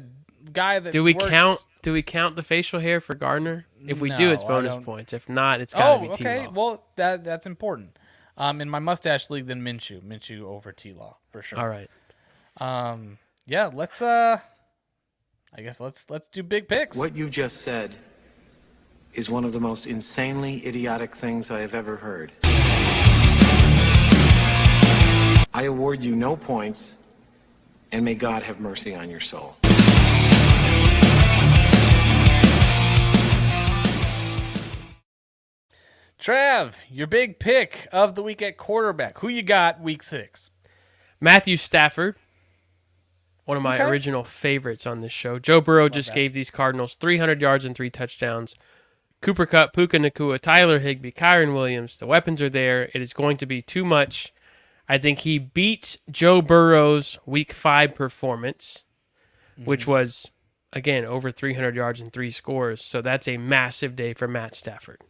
guy that Do we count the facial hair for Gardner? If we do, it's bonus points. If not, it's got to be T-Law. Okay. Well, that's important. In my mustache league, then Minshew over T-Law for sure. All right. Yeah, let's do big picks. What you just said is one of the most insanely idiotic things I have ever heard. I award you no points, and may God have mercy on your soul. Trav, your big pick of the week at quarterback. Who you got week 6? Matthew Stafford, one of my original favorites on this show. Joe Burrow gave these Cardinals 300 yards and 3 touchdowns. Cooper Kupp, Puka Nacua, Tyler Higbee, Kyron Williams. The weapons are there. It is going to be too much. I think he beats Joe Burrow's week 5 performance, which was, again, over 300 yards and 3 scores. So that's a massive day for Matt Stafford.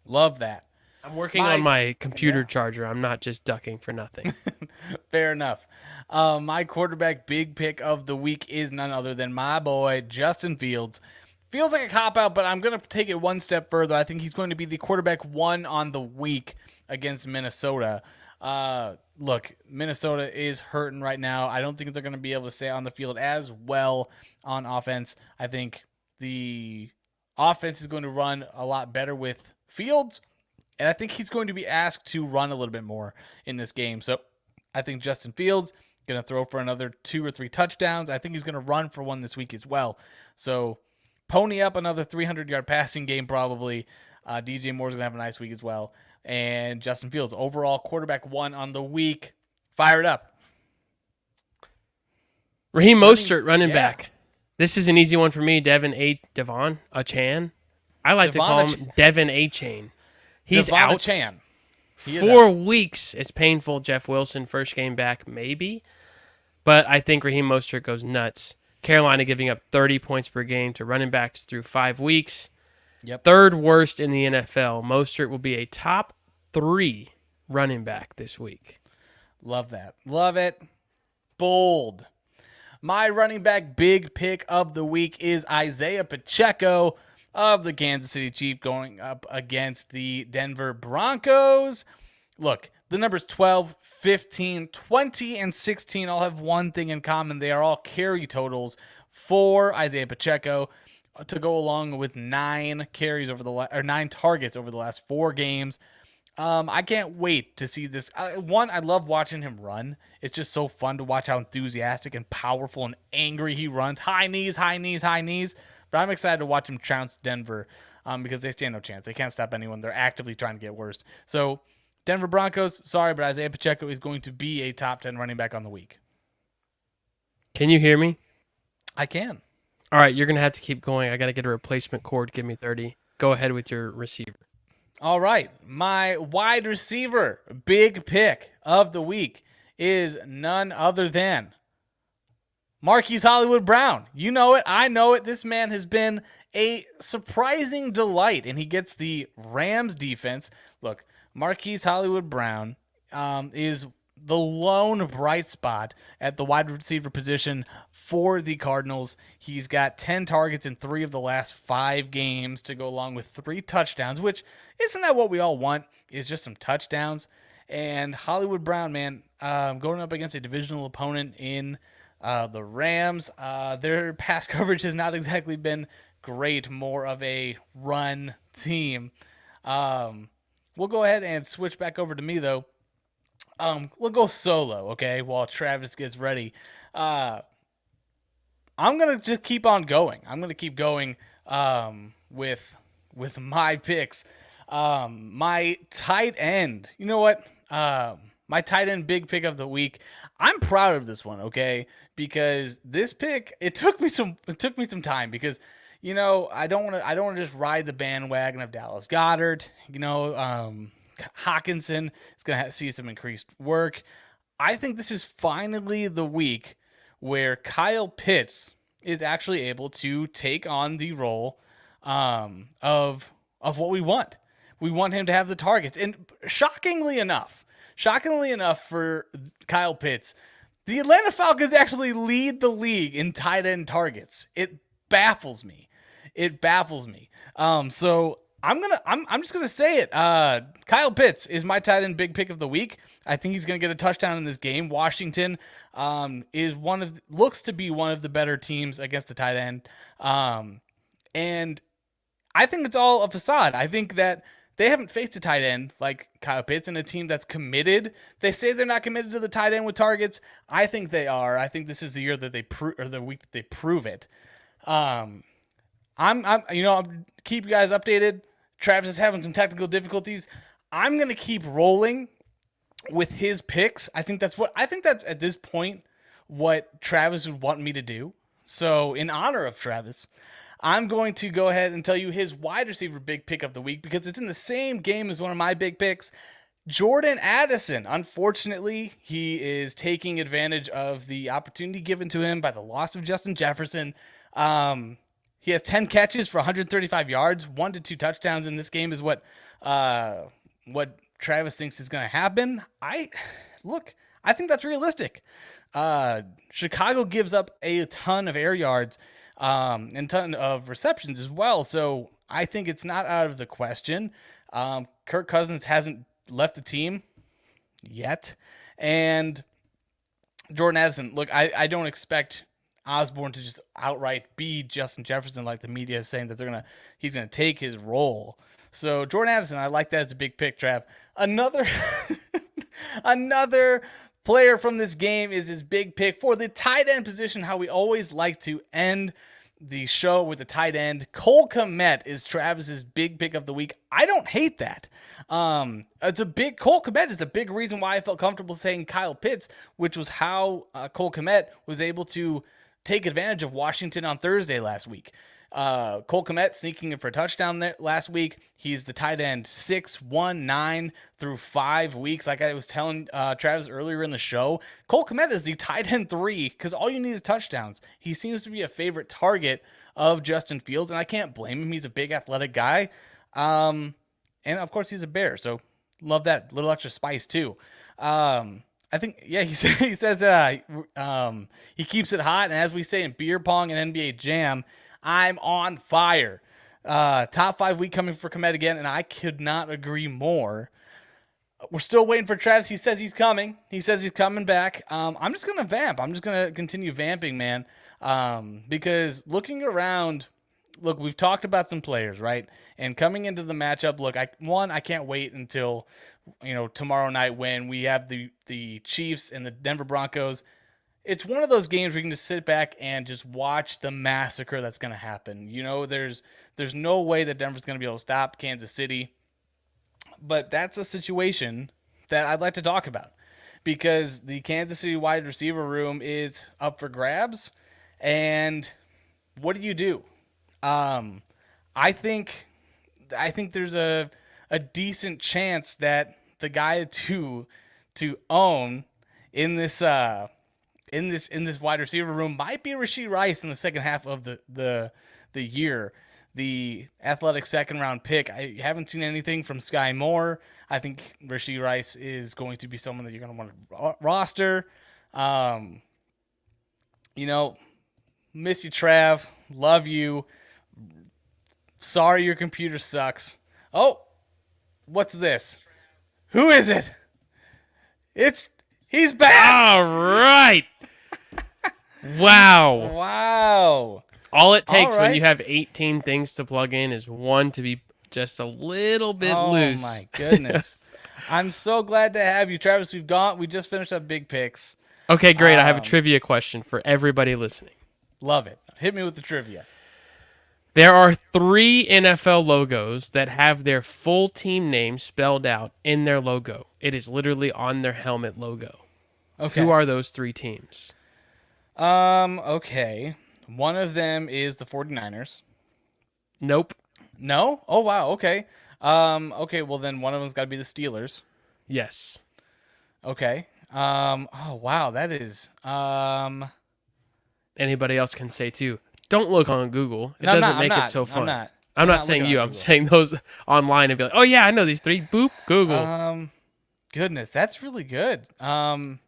Love that. I'm working on my computer charger. I'm not just ducking for nothing. Fair enough. My quarterback big pick of the week is none other than my boy, Justin Fields. Feels like a cop-out, but I'm going to take it one step further. I think he's going to be the quarterback 1 on the week against Minnesota. Look, Minnesota is hurting right now. I don't think they're going to be able to stay on the field as well on offense. I think the offense is going to run a lot better with Fields, and I think he's going to be asked to run a little bit more in this game. So I think Justin Fields going to throw for another 2 or 3 touchdowns. I think he's going to run for one this week as well. So pony up another 300-yard passing game probably. DJ Moore's going to have a nice week as well. And Justin Fields, overall quarterback 1 on the week. Fire it up. Raheem Mostert, running back. This is an easy one for me. Devon Achane. I like to call him Devon Achane. He's Devon out. Achane. 4 weeks. It's painful. Jeff Wilson, first game back, maybe. But I think Raheem Mostert goes nuts. Carolina giving up 30 points per game to running backs through 5 weeks. Yep. 3rd worst in the NFL. Mostert will be a top 3 running back this week. Love that. Love it. Bold. My running back big pick of the week is Isaiah Pacheco of the Kansas City Chiefs going up against the Denver Broncos. Look, the numbers 12, 15, 20, and 16 all have one thing in common. They are all carry totals for Isaiah Pacheco to go along with 9 carries over the 9 targets over the last 4 games. I can't wait to see this. One, I love watching him run. It's just so fun to watch how enthusiastic and powerful and angry he runs. High knees, high knees, high knees. But I'm excited to watch him trounce Denver because they stand no chance. They can't stop anyone. They're actively trying to get worse. So Denver Broncos, sorry, but Isaiah Pacheco is going to be a top 10 running back on the week. Can you hear me? I can. All right, you're going to have to keep going. I got to get a replacement cord. Give me 30. Go ahead with your receiver. All right, my wide receiver big pick of the week is none other than Marquise Hollywood Brown. You know it. I know it. This man has been a surprising delight, and he gets the Rams defense. Look, Marquise Hollywood Brown is the lone bright spot at the wide receiver position for the Cardinals. He's got 10 targets in 3 of the last 5 games to go along with 3 touchdowns, which isn't that what we all want, is just some touchdowns. And Hollywood Brown, man, going up against a divisional opponent in the Rams, their pass coverage has not exactly been great, more of a run team. We'll go ahead and switch back over to me, though. We'll go solo, okay, while Travis gets ready. I'm going to just keep on going. I'm going to keep going with my picks. My tight end, you know what? My tight end big pick of the week. I'm proud of this one, okay? Because this pick, it took me some time because, you know, I don't want to just ride the bandwagon of Dallas Goedert, you know, Hawkinson is going to see some increased work. I think this is finally the week where Kyle Pitts is actually able to take on the role of what we want. We want him to have the targets. And shockingly enough for Kyle Pitts, the Atlanta Falcons actually lead the league in tight end targets. It baffles me. So I'm just gonna say it. Kyle Pitts is my tight end big pick of the week. I think he's gonna get a touchdown in this game. Washington looks to be one of the better teams against the tight end, and I think it's all a facade. I think that they haven't faced a tight end like Kyle Pitts and a team that's committed. They say they're not committed to the tight end with targets. I think they are. I think this is the year that the week that they prove it. I'm keep you guys updated. Travis is having some technical difficulties. I'm going to keep rolling with his picks. I think that's at this point what Travis would want me to do. So in honor of Travis, I'm going to go ahead and tell you his wide receiver big pick of the week because it's in the same game as one of my big picks. Jordan Addison. Unfortunately, he is taking advantage of the opportunity given to him by the loss of Justin Jefferson. He has 10 catches for 135 yards, 1 to 2 touchdowns in this game is what Travis thinks is going to happen. I think that's realistic. Chicago gives up a ton of air yards and ton of receptions as well, so I think it's not out of the question. Kirk Cousins hasn't left the team yet, and Jordan Addison, look, I don't expect Osborne to just outright be Justin Jefferson like the media is saying that he's gonna take his role. So Jordan Addison, I like that as a big pick, Trav. Another player from this game is his big pick for the tight end position, how we always like to end the show with the tight end. Cole Kmet is Travis's big pick of the week. I don't hate that. Cole Kmet is a big reason why I felt comfortable saying Kyle Pitts, which was how Cole Kmet was able to take advantage of Washington on Thursday last week. Cole Kmet sneaking in for a touchdown there last week. He's the tight end 6-1-9 through 5 weeks. Like I was telling Travis earlier in the show, Cole Kmet is the tight end 3 because all you need is touchdowns. He seems to be a favorite target of Justin Fields, and I can't blame him. He's a big athletic guy. And of course he's a Bear, so love that little extra spice too. I think, yeah, he says he keeps it hot, and as we say in beer pong and NBA Jam, I'm on fire. Top 5 week coming for Kmet again, and I could not agree more. We're still waiting for Travis. He says he's coming. He says he's coming back. I'm just going to vamp. I'm just going to continue vamping, man, because looking around, look, we've talked about some players, right? And coming into the matchup, look, I can't wait until tomorrow night when we have the Chiefs and the Denver Broncos. It's one of those games where you can just sit back and just watch the massacre that's going to happen. There's no way that Denver's going to be able to stop Kansas City. But that's a situation that I'd like to talk about because the Kansas City wide receiver room is up for grabs. And what do? I think there's a decent chance that the guy to own in this wide receiver room might be Rashee Rice in the second half of the year. The athletic second round pick. I haven't seen anything from Sky Moore. I think Rashee Rice is going to be someone that you're going to want to roster. Miss you, Trav. Love you. Sorry your computer sucks. Oh, what's this? Who is it? He's back. All right. Wow. Wow. All it takes when you have 18 things to plug in is one to be just a little bit loose. Oh my goodness. I'm so glad to have you, Travis. We just finished up big picks. Okay, great. I have a trivia question for everybody listening. Love it. Hit me with the trivia. There are 3 NFL logos that have their full team name spelled out in their logo. It is literally on their helmet logo. Okay. Who are those 3 teams? Okay. One of them is the 49ers. Nope. No? Oh, wow. Okay. Okay, well then one of them's got to be the Steelers. Yes. Okay. Oh, wow. That is, Anybody else can say too. Don't look on Google. It doesn't make it so fun. I'm not saying you. I'm saying those online and be like, oh yeah, I know these 3. Boop. Google. Goodness, that's really good. On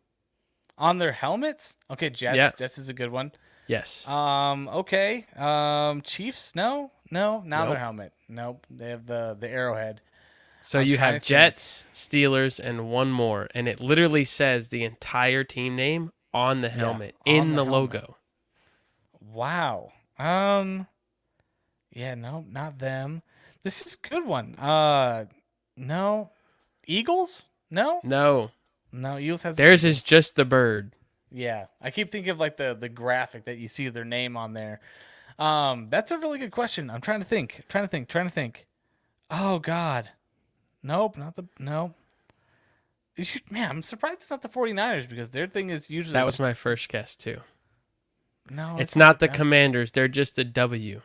their helmets? Okay, Jets. Yeah. Jets is a good one. Yes. Okay. Chiefs? No. Not Nope. their helmet. Nope. They have the arrowhead. So you have Jets, Steelers, and one more, and it literally says the entire team name on the helmet in the logo. Wow. Yeah, no, not them. This is a good one. No. Eagles? No? No. Eagles has Theirs is just the bird. Yeah. I keep thinking of like the graphic that you see their name on there. That's a really good question. I'm trying to think. Oh God. Nope, not the no. Man, I'm surprised it's not the 49ers because their thing is usually That was my first guess too. no. It's not the Commanders. They're just a W.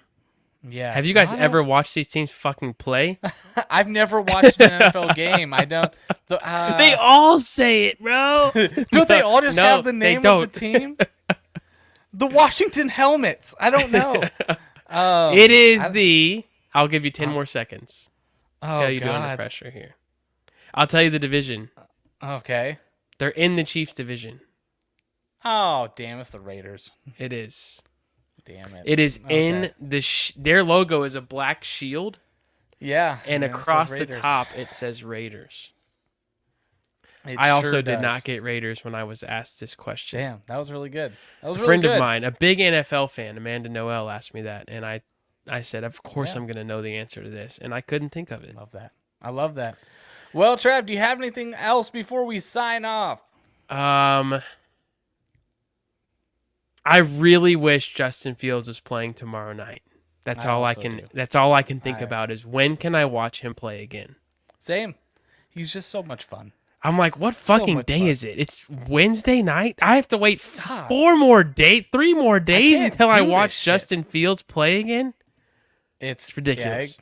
Yeah. Have you guys I don't- ever watched these teams fucking play? I've never watched an NFL game. I don't. They all say it, bro. Don't they all just No, have the they name of don't. the team? The Washington Helmets. I don't know. It is the. I'll give you 10 more seconds. Oh See how you do under God. pressure here. I'll tell you the division. Okay. They're in the Chiefs division. Oh damn! It's the Raiders. It is. Damn it. It is Okay. in the. Their logo is a black shield, Yeah. and it says across the Raiders. top it says Raiders. It I also sure did not does. get Raiders when I was asked this question. Damn, that was really good. That was A really friend good. of mine, a big NFL fan, Amanda Noel, asked me that, and I said, of course Yeah. I'm going to know the answer to this, and I couldn't think of it. Love that. I love that. Well, Trav, do you have anything else before we sign off? I really wish Justin Fields was playing tomorrow night. That's I all I also can. do. That's all I can think I- about is when can I watch him play again? Same. He's just so much fun. I'm like, what fucking much day fun. is it? It's Wednesday night. I have to wait God. 3 more days can't until I do this watch shit. Justin Fields play again. It's ridiculous.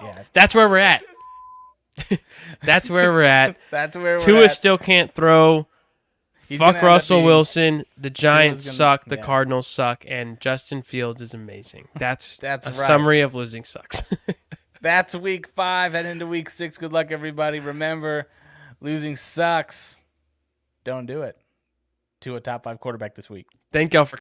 Yeah, That's where we're at. That's where we're at. that's where we're Tua at. still can't throw. He's gonna Fuck end up Russell being- Wilson. The Giants gonna- suck. The yeah. Cardinals suck. And Justin Fields is amazing. That's That's a right. summary of losing sucks. That's week 5. Head into week 6. Good luck, everybody. Remember, losing sucks. Don't do it. To a top 5 quarterback this week. Thank y'all for